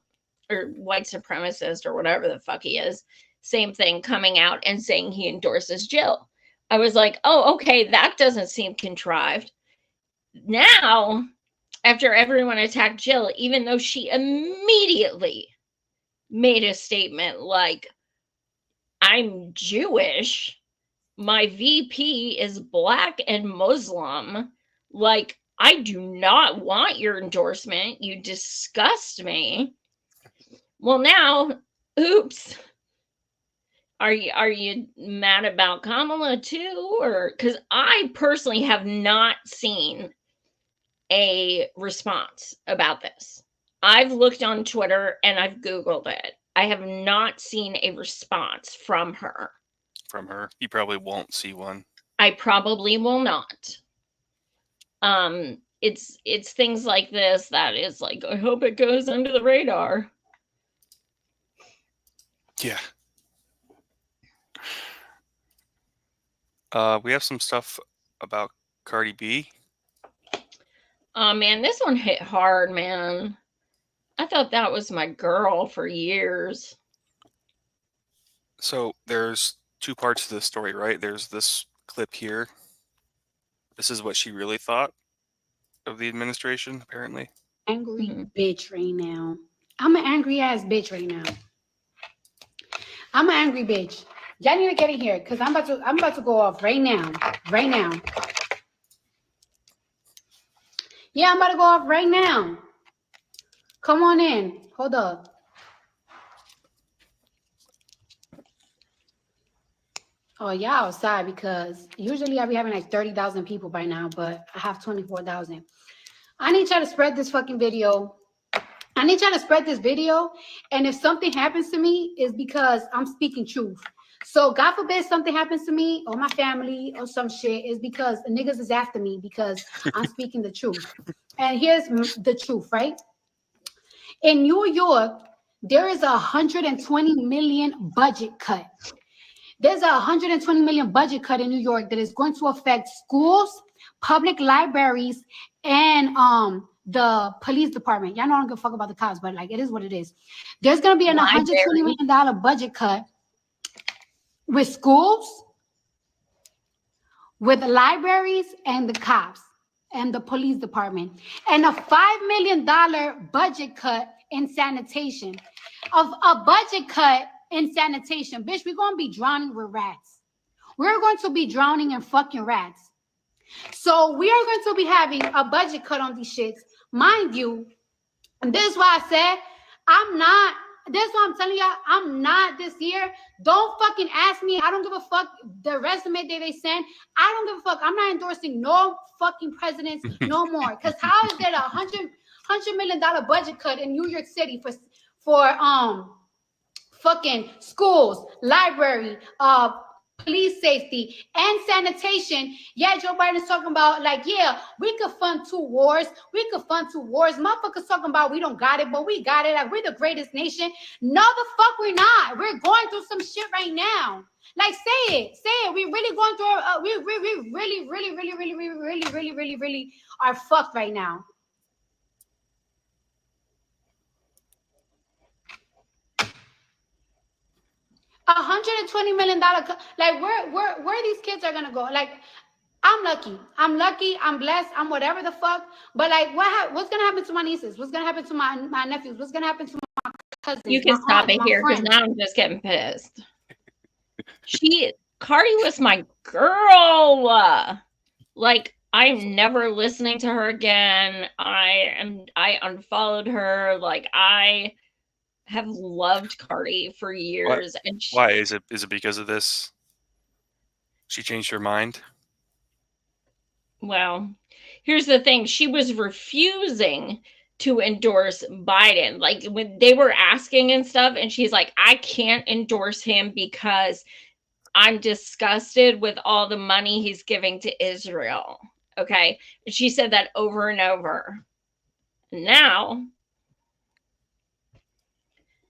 or white supremacist or whatever the fuck he is, same thing, coming out and saying he endorses Jill. I was like, oh, okay, that doesn't seem contrived. Now, after everyone attacked Jill, even though she immediately made a statement like, I'm Jewish, my VP is Black and Muslim, like, I do not want your endorsement. You disgust me. Well, now, oops. Are you mad about Kamala too? Or because I personally have not seen a response about this. I've looked on Twitter and I've Googled it. I have not seen a response from her. From her. You probably won't see one. I probably will not. It's things like this that is like, I hope it goes under the radar. Yeah. We have some stuff about Cardi B. Oh man, this one hit hard, man. I thought that was my girl for years. So there's two parts to this story, right? There's this clip here. This is what she really thought of the administration, apparently. Angry bitch right now. I'm an angry ass bitch right now. I'm an angry bitch. Y'all need to get in here because I'm about to go off right now. Right now. Yeah, I'm about to go off right now. Come on in. Hold up. Oh, y'all outside because usually I be having like 30,000 people by now, but I have 24,000. I need y'all to spread this fucking video. I need y'all to spread this video. And if something happens to me, it's because I'm speaking truth. So God forbid something happens to me or my family or some shit, is because the niggas is after me because I'm speaking the truth. And here's the truth, right? In New York, there is a 120 million budget cut. There's a 120 million budget cut in New York that is going to affect schools, public libraries, and the police department. Y'all know I don't give a fuck about the cops, but like it is what it is. There's going to be an $120 million budget cut with schools, with the libraries, and the cops, and the police department, and a $5 million budget cut in sanitation. Of a budget cut in sanitation, bitch, we're going to be drowning with rats. We're going to be drowning in fucking rats. So we are going to be having a budget cut on these shits. Mind you, and this is why I said, this is what I'm telling y'all, I'm not this year. Don't fucking ask me. I don't give a fuck the resume that they send. I don't give a fuck. I'm not endorsing no fucking presidents no more. Because how is there a $100 million budget cut in New York City for fucking schools, library, police safety, and sanitation? Yeah, Joe Biden's talking about like, yeah, we could fund 2 wars. We could fund 2 wars. Motherfuckers talking about we don't got it, but we got it. Like we're the greatest nation. No, the fuck we're not. We're going through some shit right now. Like say it. We really going through. We really are fucked right now. $120 million. Like where these kids are gonna go? Like I'm lucky. I'm blessed. I'm whatever the fuck. But like what's gonna happen to my nieces? What's gonna happen to my nephews? What's gonna happen to my cousins? You can stop it here because now I'm just getting pissed. Cardi was my girl. Like I'm never listening to her again. I unfollowed her. Like I have loved Cardi for years. What? And Why? Is it because of this? She changed her mind? Well, here's the thing. She was refusing to endorse Biden. Like when they were asking and stuff, and she's like, I can't endorse him because I'm disgusted with all the money he's giving to Israel. Okay. And she said that over and over. Now,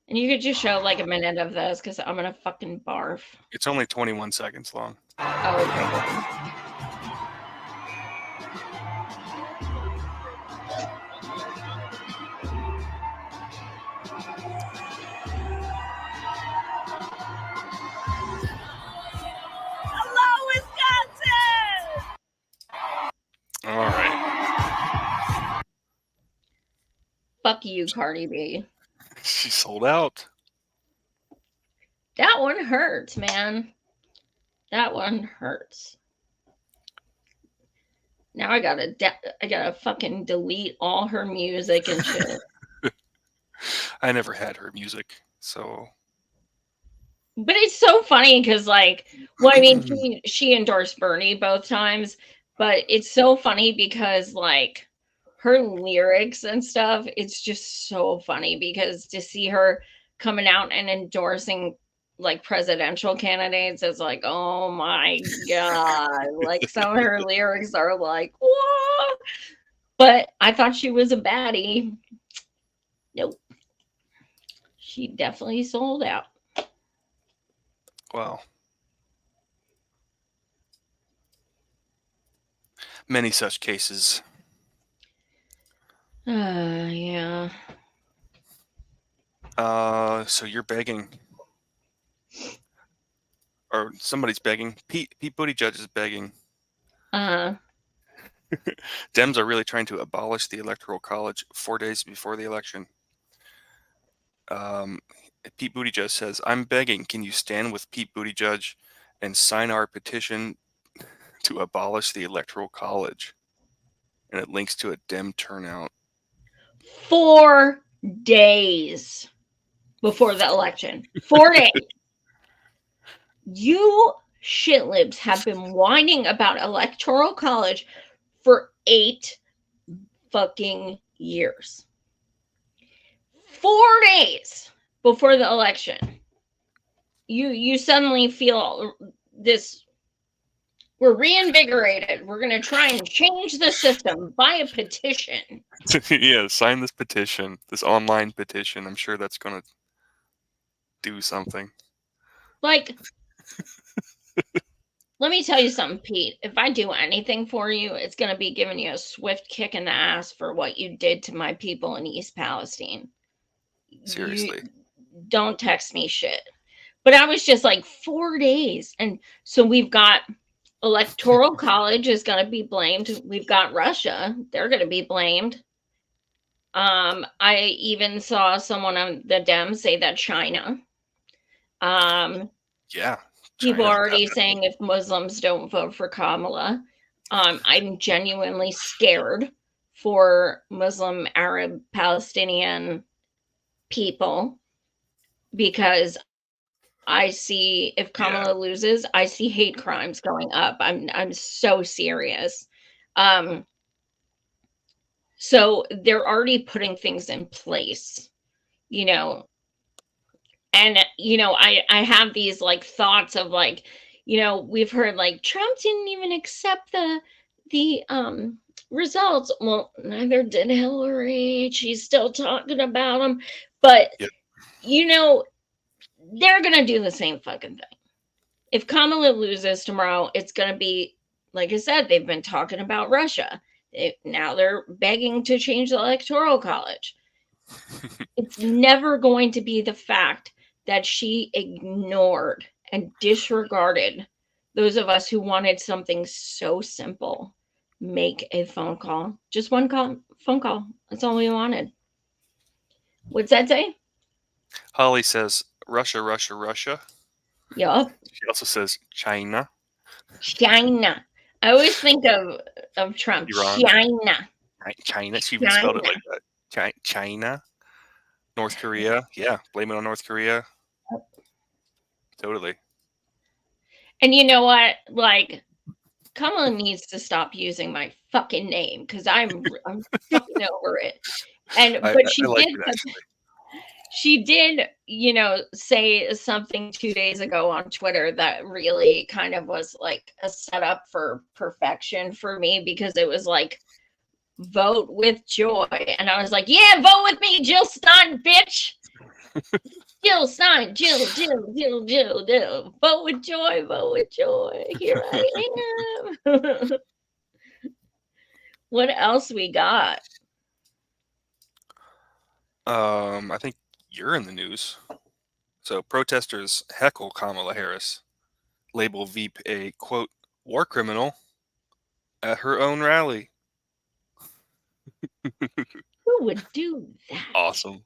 and you could just show like a minute of this because I'm gonna fucking barf. It's only 21 seconds long. Oh, okay. fuck you, Cardi B. She sold out. That one hurts, man. That one hurts. Now I gotta fucking delete all her music and shit. I never had her music, so But it's so funny because, like, well, I mean, she endorsed Bernie both times, but it's so funny because, like, her lyrics and stuff, it's just so funny because to see her coming out and endorsing like presidential candidates is like, oh my god, like some of her lyrics are like, what? But I thought she was a baddie. Nope. She definitely sold out. wow. Many such cases. Yeah. So you're begging, or somebody's begging. Pete Buttigieg is begging. Dems are really trying to abolish the Electoral College 4 days before the election. Pete Buttigieg says, "I'm begging. Can you stand with Pete Buttigieg and sign our petition to abolish the Electoral College?" And it links to a Dem turnout. 4 days before the election. 4 days. You shitlibs have been whining about Electoral College for 8 fucking years. 4 days before the election. You suddenly feel this. We're reinvigorated. We're going to try and change the system by a petition. Yeah, sign this petition, this online petition. I'm sure that's going to do something. Like, let me tell you something, Pete. If I do anything for you, it's going to be giving you a swift kick in the ass for what you did to my people in East Palestine. Seriously. Don't text me shit. But I was just like 4 days. And so we've got Electoral College is going to be blamed. We've got Russia. They're going to be blamed. I even saw someone on the Dems say that China. Yeah. People China, are already definitely. saying if Muslims don't vote for Kamala. I'm genuinely scared for Muslim, Arab, Palestinian people because I see if Kamala loses, I see hate crimes going up. I'm so serious. So they're already putting things in place, you know. And I have these like thoughts of like, we've heard like Trump didn't even accept the results. Well, neither did Hillary. She's still talking about them. But they're going to do the same fucking thing. If Kamala loses tomorrow, it's going to be, like I said, they've been talking about Russia. Now they're begging to change the Electoral College. It's never going to be the fact that she ignored and disregarded those of us who wanted something so simple. Make a phone call. Just one phone call. That's all we wanted. What's that say? Holly says Russia, Russia, Russia. Yup. She also says China. China. I always think of Trump. Iran. China. China. She even spelled it like that. China. North Korea. Yeah. Blame it on North Korea. Totally. And you know what? Like, Kamala needs to stop using my fucking name because I'm fucking over it. But she did, say something 2 days ago on Twitter that really kind of was like a setup for perfection for me because it was like, vote with joy. And I was like, yeah, vote with me, Jill Stein, bitch. Jill Stein, Jill. Vote with joy, vote with joy. Here I am. What else we got? I think you're in the news. So protesters heckle Kamala Harris, label Veep a, quote, war criminal at her own rally. Who would do that? Awesome.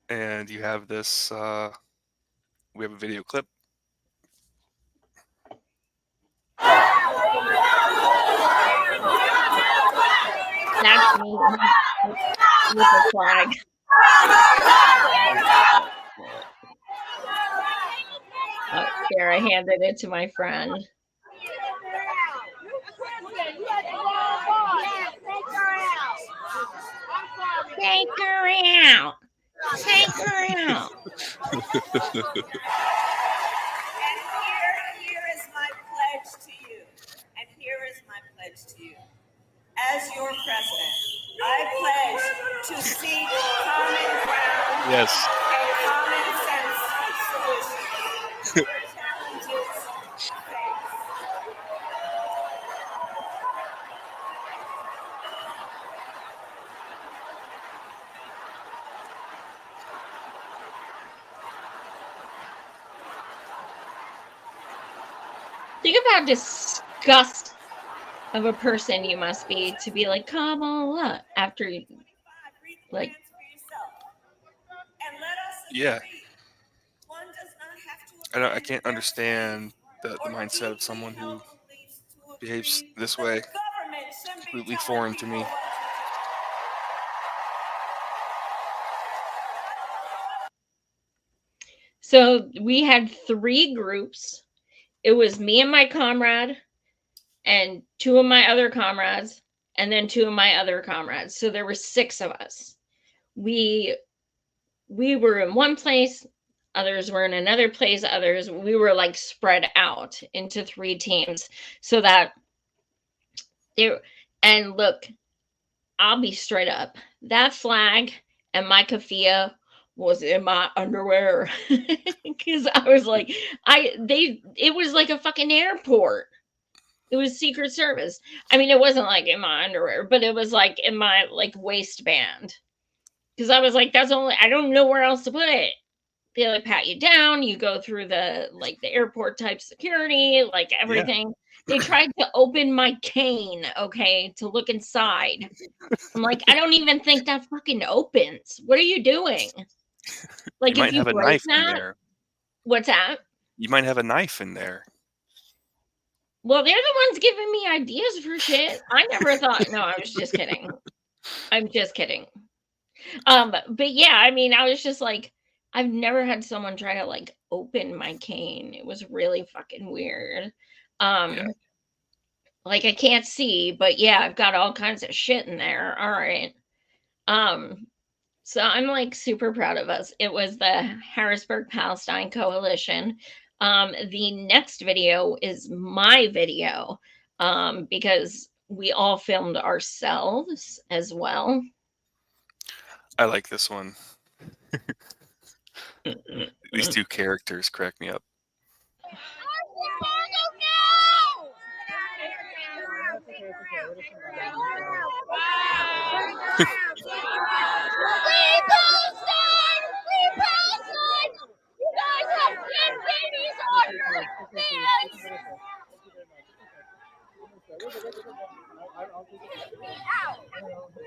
And you have this. We have a video clip. That's me with the flag. Oh, here, I handed it to my friend. Take her out. Take her out. Here is my pledge to you. And here is my pledge to you. As your president, I pledge to seek common ground Yes. and common sense solutions for challenges faced. Think of how disgust of a person you must be to be like Kamala after you, like. Yeah. I can't understand the mindset of someone who behaves this way. It's completely foreign to me. So we had 3 groups. It was me and my comrade and 2 of my other comrades and then 2 of my other comrades. So there were 6 of us. We were in one place, others were in another place, we were like spread out into 3 teams so that and look, I'll be straight up. That flag and my keffiyeh was in my underwear because I was like, it was like a fucking airport. It was Secret Service. I mean, it wasn't like in my underwear, but it was like in my like waistband. Because I was like, I don't know where else to put it. They like pat you down, you go through the airport type security, like everything. Yeah. They tried to open my cane, okay, to look inside. I'm like, I don't even think that fucking opens. What are you doing? Like, you if might you have a break knife that, in there. What's that? You might have a knife in there. Well, they're the ones giving me ideas for shit. I never thought. No, I was just kidding. I'm just kidding. But yeah, I mean, I was just like, I've never had someone try to like open my cane. It was really fucking weird. Yeah. Like I can't see, but yeah, I've got all kinds of shit in there. All right. So I'm like super proud of us. It was the Harrisburg Palestine Coalition. The next video is my video because we all filmed ourselves as well. I like this one. These 2 characters crack me up.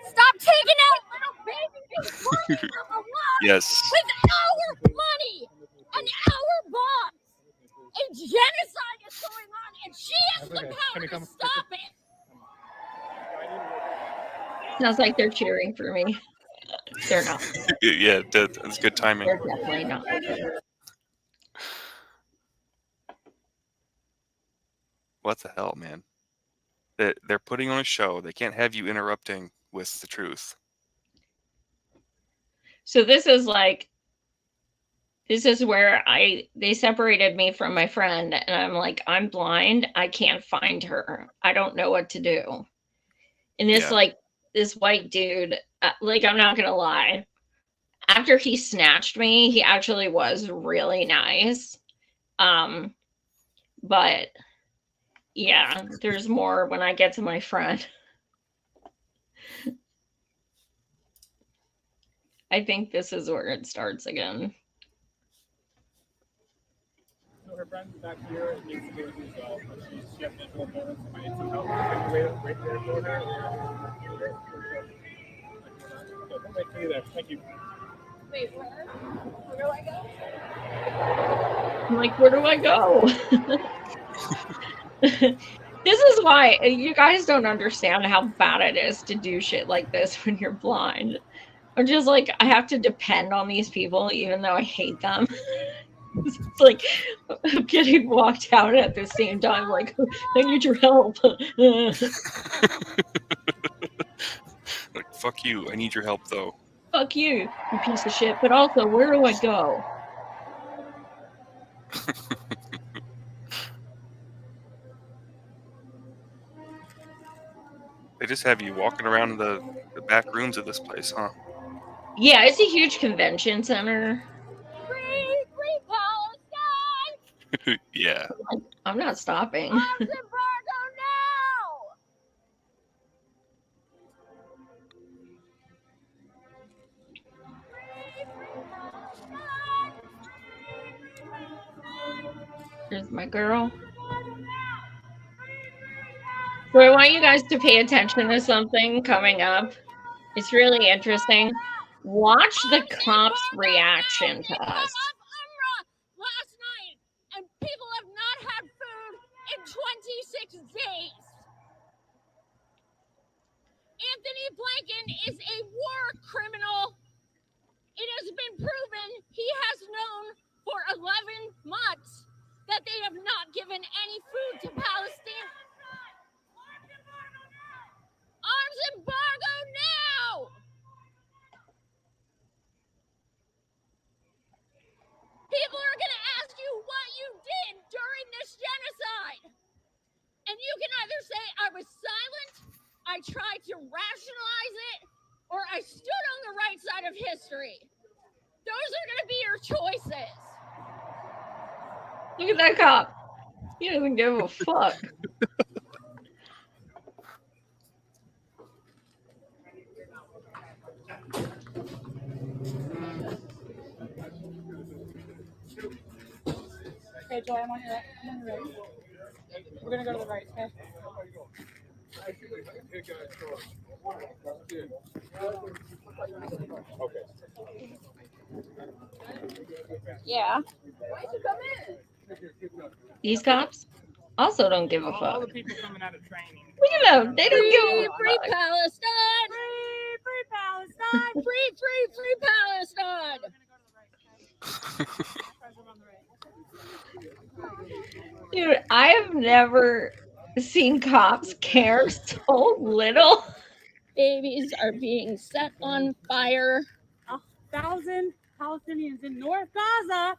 Stop taking out little babies money from the war Yes. with our money and our bombs. A genocide is going on, and she has the power to stop it. Sounds like they're cheering for me. They're not. Yeah, that's good timing. They're definitely not. What the hell, man? They're putting on a show. They can't have you interrupting with the truth. So this is where they separated me from my friend, and I'm like, I'm blind. I can't find her. I don't know what to do. And this this white dude, I'm not gonna lie. After he snatched me, he actually was really nice. But yeah, there's more when I get to my friend. I think this is where it starts again. of her friends back here and needs to go with me as well. But she has visual impairments, so I need some help. Can you wait there for her? Okay, we'll wait for you there. Thank you. Wait, where do I go? I'm like, where do I go? This is why you guys don't understand how bad it is to do shit like this when you're blind. I'm just like, I have to depend on these people even though I hate them. It's like I'm getting walked out at the same time, like, I need your help. Like, fuck you. I need your help, though. Fuck you, you piece of shit. But also, where do I go? They just have you walking around the back rooms of this place, huh? Yeah, it's a huge convention center. Free Palestine! Yeah. I'm not stopping. Arms embargo There's my girl. So I want you guys to pay attention to something coming up. It's really interesting. Watch the cops' reaction to us. last night, and people have not had food in 26 days. Anthony Blinken is a war criminal. It has been proven he has known for 11 months that they have not given any food to Palestine. Arms embargo now! People are going to ask you what you did during this genocide. And you can either say, I was silent, I tried to rationalize it, or I stood on the right side of history. Those are going to be your choices. Look at that cop. He doesn't give a fuck. Okay, Joy, I'm on your right. We're gonna go to the right, okay? Yeah. These cops also don't give a All fuck. the people coming out of training. Look at them. They don't give a Free fuck. Palestine! Free Palestine! Free Palestine! Dude, I have never seen cops care so little. Babies are being set on fire. 1,000 Palestinians in North Gaza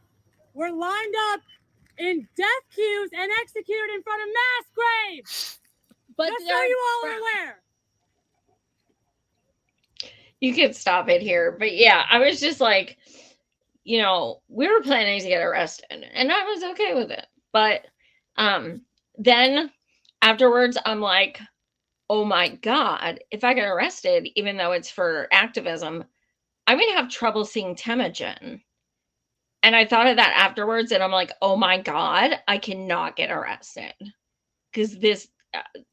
were lined up in death queues and executed in front of mass graves. But just so you all are aware. You can stop it here. But yeah, I was just like, you know, we were planning to get arrested and I was okay with it. But then afterwards, I'm like, oh my God, if I get arrested, even though it's for activism, I'm going to have trouble seeing Temujin. And I thought of that afterwards and I'm like, oh my God, I cannot get arrested because this,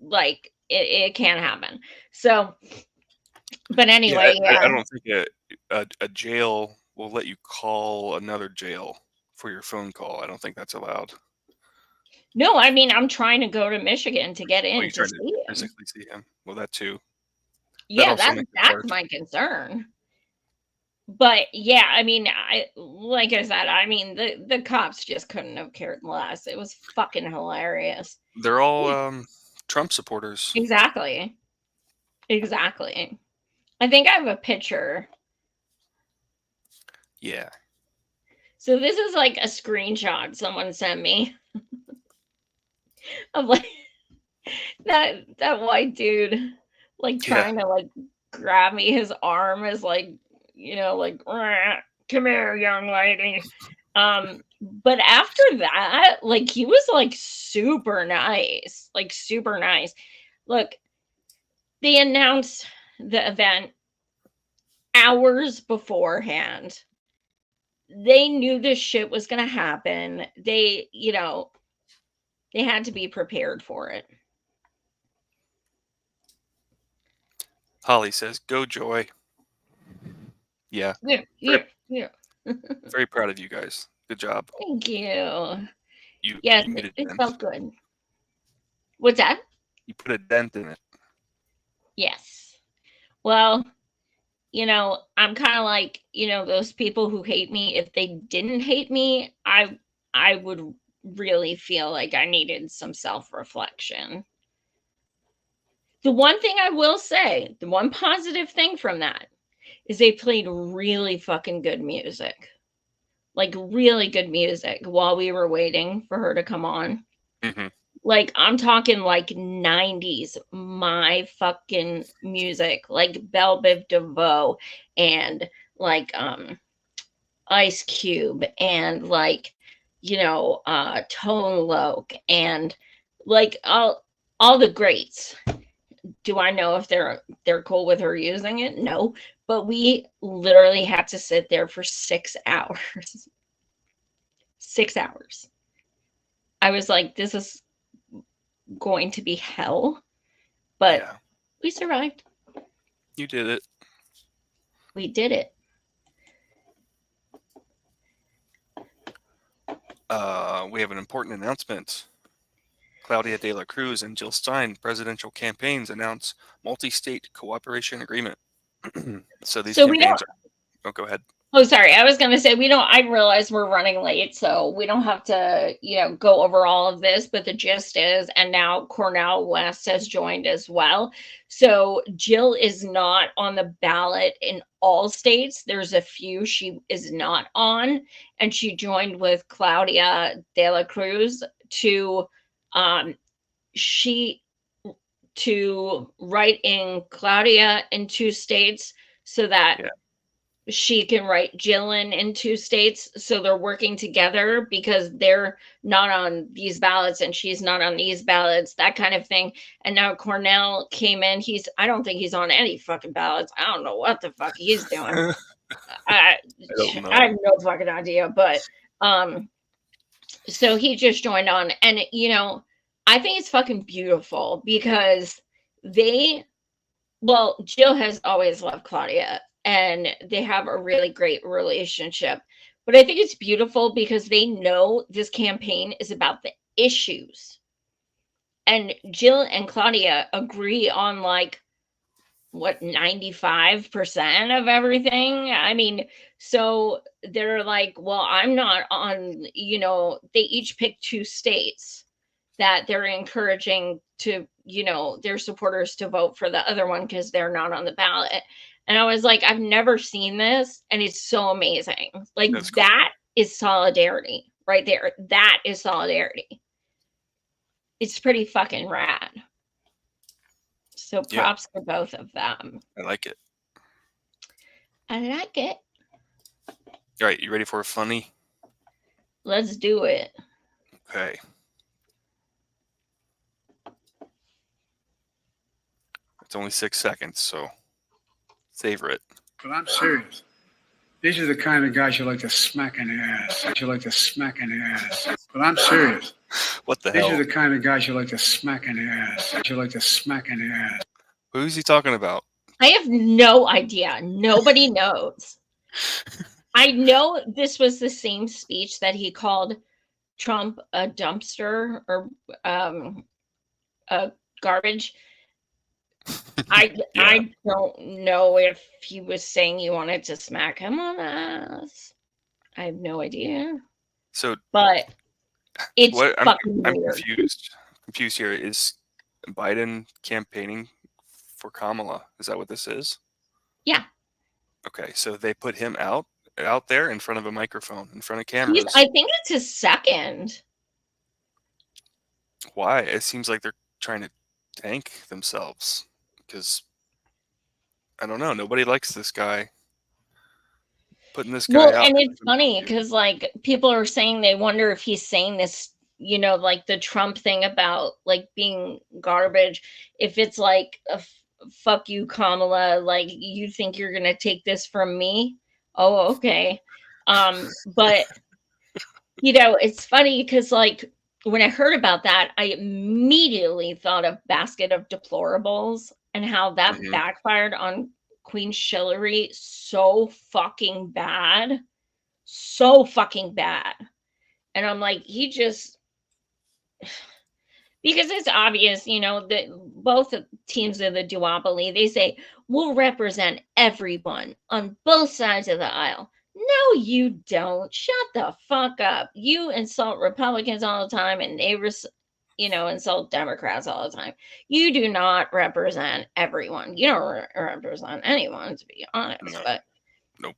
like, it can't happen. So, but anyway, yeah, I don't think a jail will let you call another jail for your phone call. I don't think that's allowed. No, I mean, I'm trying to go to Michigan to get Oh, in you're to trying see to him. physically see him. Well, that too. Yeah, also makes it that's hard. my concern. But yeah, I mean, like I said, I mean, the cops just couldn't have cared less. It was fucking hilarious. They're all Trump supporters. Exactly. Exactly. I think I have a picture. Yeah. So this is like a screenshot someone sent me of like that white dude like trying to like grab me. His arm is like, you know, like, "Rah, come here, young lady." But after that, like he was like super nice, like super nice. Look, they announced the event hours beforehand. they knew this shit was going to happen. They, you know, they had to be prepared for it. Holly says, "Go Joy." Yeah. Yeah. Very proud of you guys. Good job. Thank you. You Yes, you made a it dent. felt good. What's that? You put a dent in it. Yes. Well, you know, I'm kind of like, you know, those people who hate me. If they didn't hate me, I would really feel like I needed some self-reflection. The one thing I will say, the one positive thing from that is they played really fucking good music. Like really good music while we were waiting for her to come on. Mhm. Like I'm talking like 90s my fucking music, like Belle Biv DeVoe and like Ice Cube and like, you know, Tone Loc and like all the greats. Do I know if they're cool with her using it? No, but we literally had to sit there for 6 hours. 6 hours. I was like, this is going to be hell, but we survived. You did it. We did it. We have an important announcement. Claudia De La Cruz and Jill Stein presidential campaigns announce multi-state cooperation agreement. So these So we campaigns are. Oh, go ahead. Oh, sorry. I was going to say, I realize we're running late, so we don't have to, you know, go over all of this, but the gist is, and now Cornel West has joined as well. So Jill is not on the ballot in all states. There's a few she is not on, and she joined with Claudia De La Cruz to write in Claudia in 2 states so that she can write Jill in 2 states. So they're working together because they're not on these ballots and she's not on these ballots, that kind of thing. And now Cornel came in. I don't think he's on any fucking ballots. I don't know what the fuck he's doing. I have no fucking idea, but so he just joined on, and you know, I think it's fucking beautiful because Jill has always loved Claudia and they have a really great relationship. But I think it's beautiful because they know this campaign is about the issues. And Jill and Claudia agree on like, what, 95% of everything? I mean, so they're like, well, I'm not on, you know, they each pick 2 states that they're encouraging to, you know, their supporters to vote for the other one because they're not on the ballot. And I was like, I've never seen this, and it's so amazing. Like that is solidarity right there. That is solidarity. It's pretty fucking rad. So props to both of them. I like it. I like it. All right, you ready for a funny? Let's do it. Okay. It's only 6 seconds, so savor it. But I'm serious. These are the kind of guys you like to smack in the ass. You like to smack in the ass. But I'm serious. What the These hell? are the kind of guys you like to smack in the ass. You like to smack in the ass. Who's he talking about? I have no idea. Nobody knows. I know this was the same speech that he called Trump a dumpster or a garbage. I don't know if he was saying he wanted to smack him on the ass. I have no idea. So, but it's I'm fucking weird. confused here. Is Biden campaigning for Kamala? Is that what this is? Yeah. Okay, so they put him out there in front of a microphone, in front of cameras. I think it's his second. Why? It seems like they're trying to tank themselves because I don't know. Nobody likes this guy. Putting this guy out. And it's funny because like people are saying they wonder if he's saying this, you know, like the Trump thing about like being garbage. If it's like a fuck you, Kamala, like you think you're gonna take this from me? Oh, okay. But you know, it's funny because like when I heard about that, I immediately thought of Basket of Deplorables and how that Mhm. backfired on Queen Hillary so fucking bad. So fucking bad. And I'm like, he just because it's obvious, you know, that both teams of the duopoly, they say, we'll represent everyone on both sides of the aisle. No, you don't. Shut the fuck up. You insult Republicans all the time and they, you know, insult Democrats all the time. You do not represent everyone. You don't represent anyone, to be honest. No. But Nope.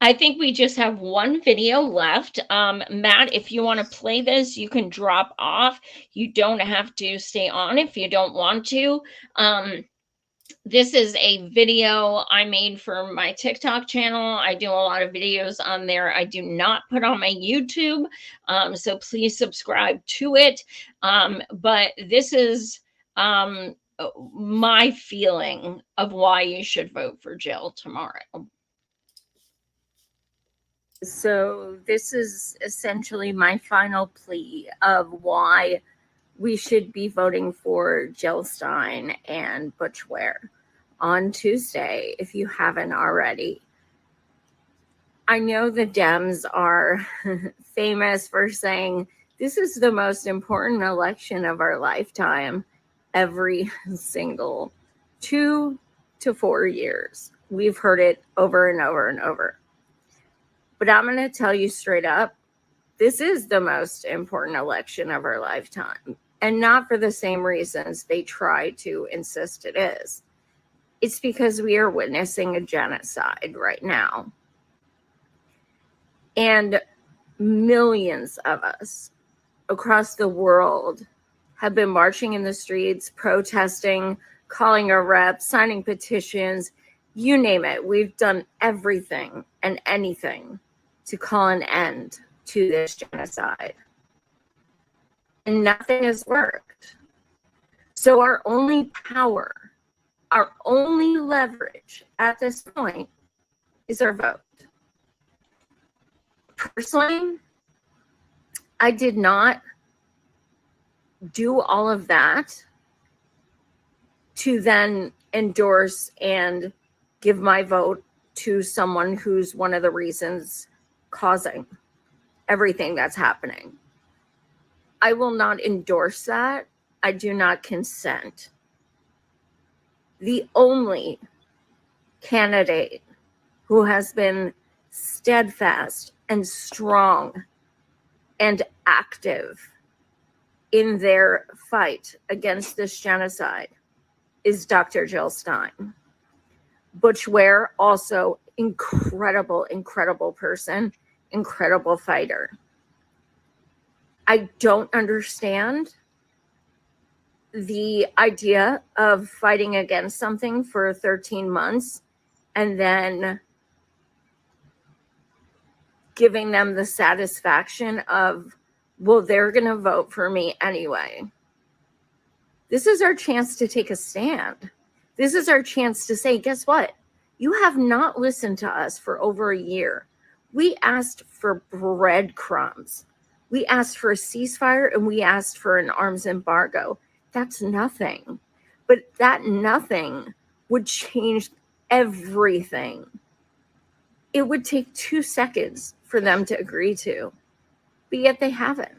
I think we just have one video left. Matt, if you want to play this, you can drop off. You don't have to stay on if you don't want to. This is a video I made for my TikTok channel. I do a lot of videos on there. I do not put on my YouTube, so please subscribe to it. But this is my feeling of why you should vote for Jill tomorrow. So this is essentially my final plea of why we should be voting for Jill Stein and Butch Ware on Tuesday, if you haven't already. I know the Dems are famous for saying this is the most important election of our lifetime every single 2 to 4 years. We've heard it over and over and over. But I'm going to tell you straight up, this is the most important election of our lifetime. And not for the same reasons they try to insist it is. It's because we are witnessing a genocide right now. And millions of us across the world have been marching in the streets, protesting, calling our reps, signing petitions, you name it. We've done everything and anything to call an end to this genocide. And nothing has worked. So our only power, our only leverage at this point is our vote. Personally, I did not do all of that to then endorse and give my vote to someone who's one of the reasons causing everything that's happening. I will not endorse that. I do not consent. The only candidate who has been steadfast and strong and active in their fight against this genocide is Dr. Jill Stein. Butch Ware, also incredible, incredible person, incredible fighter. I don't understand the idea of fighting against something for 13 months and then giving them the satisfaction of, well, they're going to vote for me anyway. This is our chance to take a stand. This is our chance to say, guess what? You have not listened to us for over a year. We asked for breadcrumbs. We asked for a ceasefire and we asked for an arms embargo. That's nothing. But that nothing would change everything. It would take 2 seconds for them to agree to, but yet they haven't.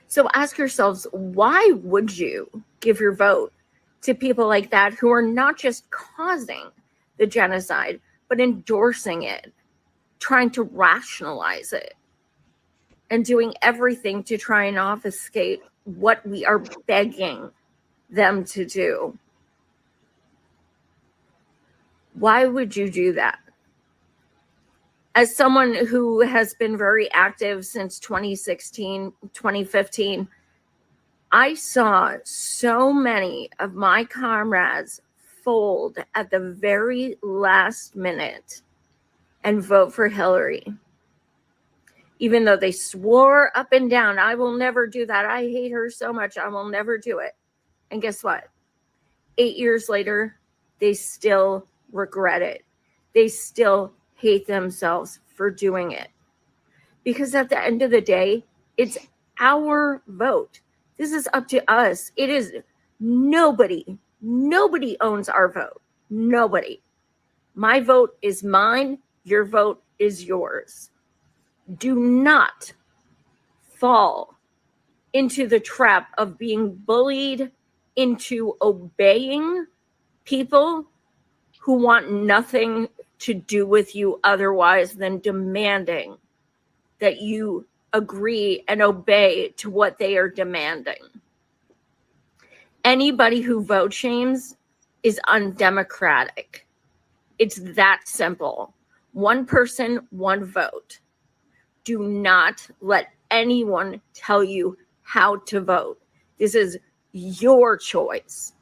So ask yourselves, why would you give your vote to people like that who are not just causing the genocide, but endorsing it, trying to rationalize it, and doing everything to try and obfuscate what we are begging them to do? Why would you do that? As someone who has been very active since 2016, 2015, I saw so many of my comrades fold at the very last minute and vote for Hillary. Even though they swore up and down, I will never do that. I hate her so much. I will never do it. And guess what? 8 years later, they still regret it. they still hate themselves for doing it. Because at the end of the day, it's our vote. This is up to us. It is nobody owns our vote. Nobody. My vote is mine. Your vote is yours. Do not fall into the trap of being bullied into obeying people who want nothing to do with you otherwise than demanding that you agree and obey to what they are demanding. Anybody who vote shames is undemocratic. It's that simple. One person, one vote. Do not let anyone tell you how to vote. This is your choice.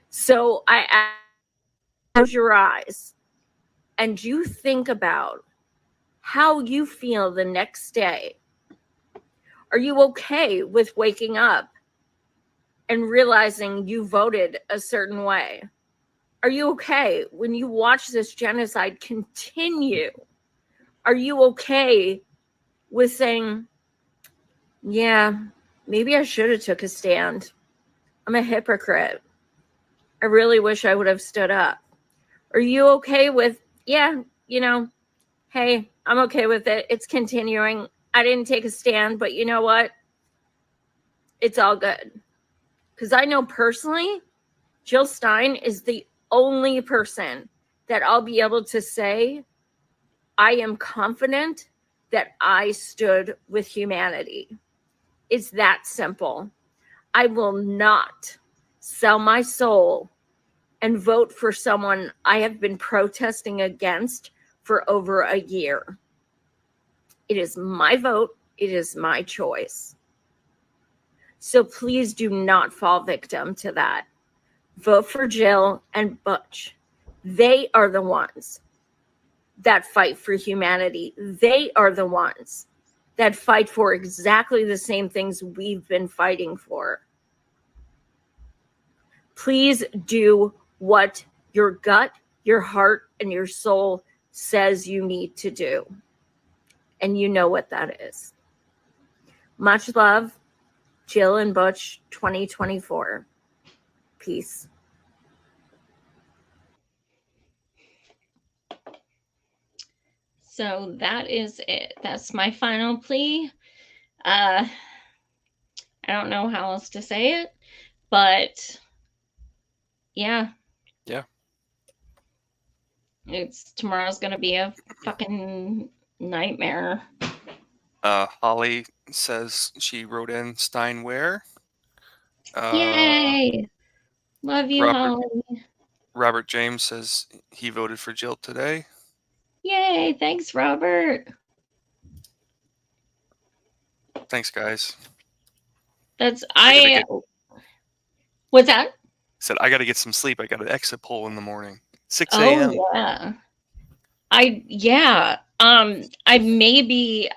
So I close your eyes and you think about how you feel the next day. Are you okay with waking up and realizing you voted a certain way? Are you okay when you watch this genocide continue? Are you okay with saying, yeah, maybe I should have took a stand. I'm a hypocrite. I really wish I would have stood up. Are you okay with, yeah, you know, hey, I'm okay with it. It's continuing. I didn't take a stand, but you know what? It's all good. Because I know personally, Jill Stein is the only person that I'll be able to say, I am confident that I stood with humanity. It's that simple. I will not sell my soul and vote for someone I have been protesting against for over a year. It is my vote. It is my choice. So please do not fall victim to that. Vote for Jill and Butch. They are the ones that fight for humanity. They are the ones that fight for exactly the same things we've been fighting for. Please do what your gut, your heart, and your soul says you need to do. And you know what that is. Much love, Jill and Butch 2024. Peace. So that is it. That's my final plea. I don't know how else to say it, but yeah. Yeah. Tomorrow's gonna be a fucking nightmare. Holly says she wrote in Steinware. Yay! Love you, Holly. Robert James says he voted for Jill today. Yay! Thanks, Robert. Thanks, guys. What's that? Said I got to get some sleep. I got an exit poll in the morning. 6 a.m. Oh yeah. I may be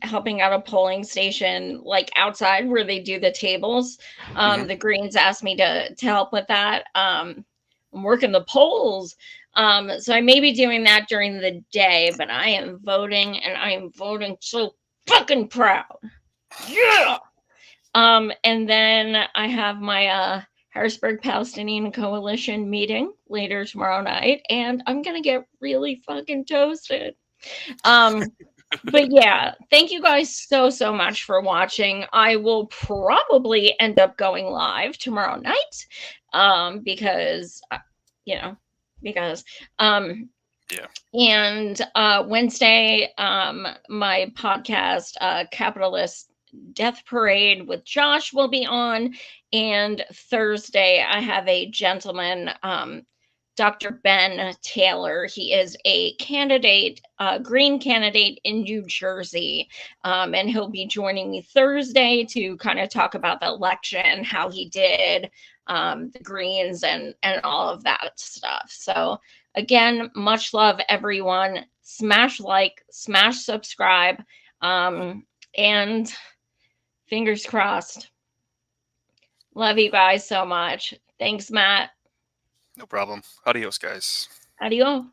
helping out a polling station like outside where they do the tables. The Greens asked me to help with that. I'm working the polls. So I may be doing that during the day, but I am voting and I am voting so fucking proud. Yeah. And then I have my Harrisburg Palestinian Coalition meeting later tomorrow night, and I'm gonna get really fucking toasted. But yeah, thank you guys so much for watching. I will probably end up going live tomorrow night, because yeah. And Wednesday, my podcast, Capitalist Death Parade with Josh will be on, and Thursday I have a gentleman, Dr. Ben Taylor. He is a candidate, Green candidate in New Jersey, and he'll be joining me Thursday to kind of talk about the election, how he did, the Greens, and all of that stuff. So again, much love, everyone. Smash like, smash subscribe, and fingers crossed. Love you guys so much. Thanks, Matt. No problem. Adios, guys. Adios.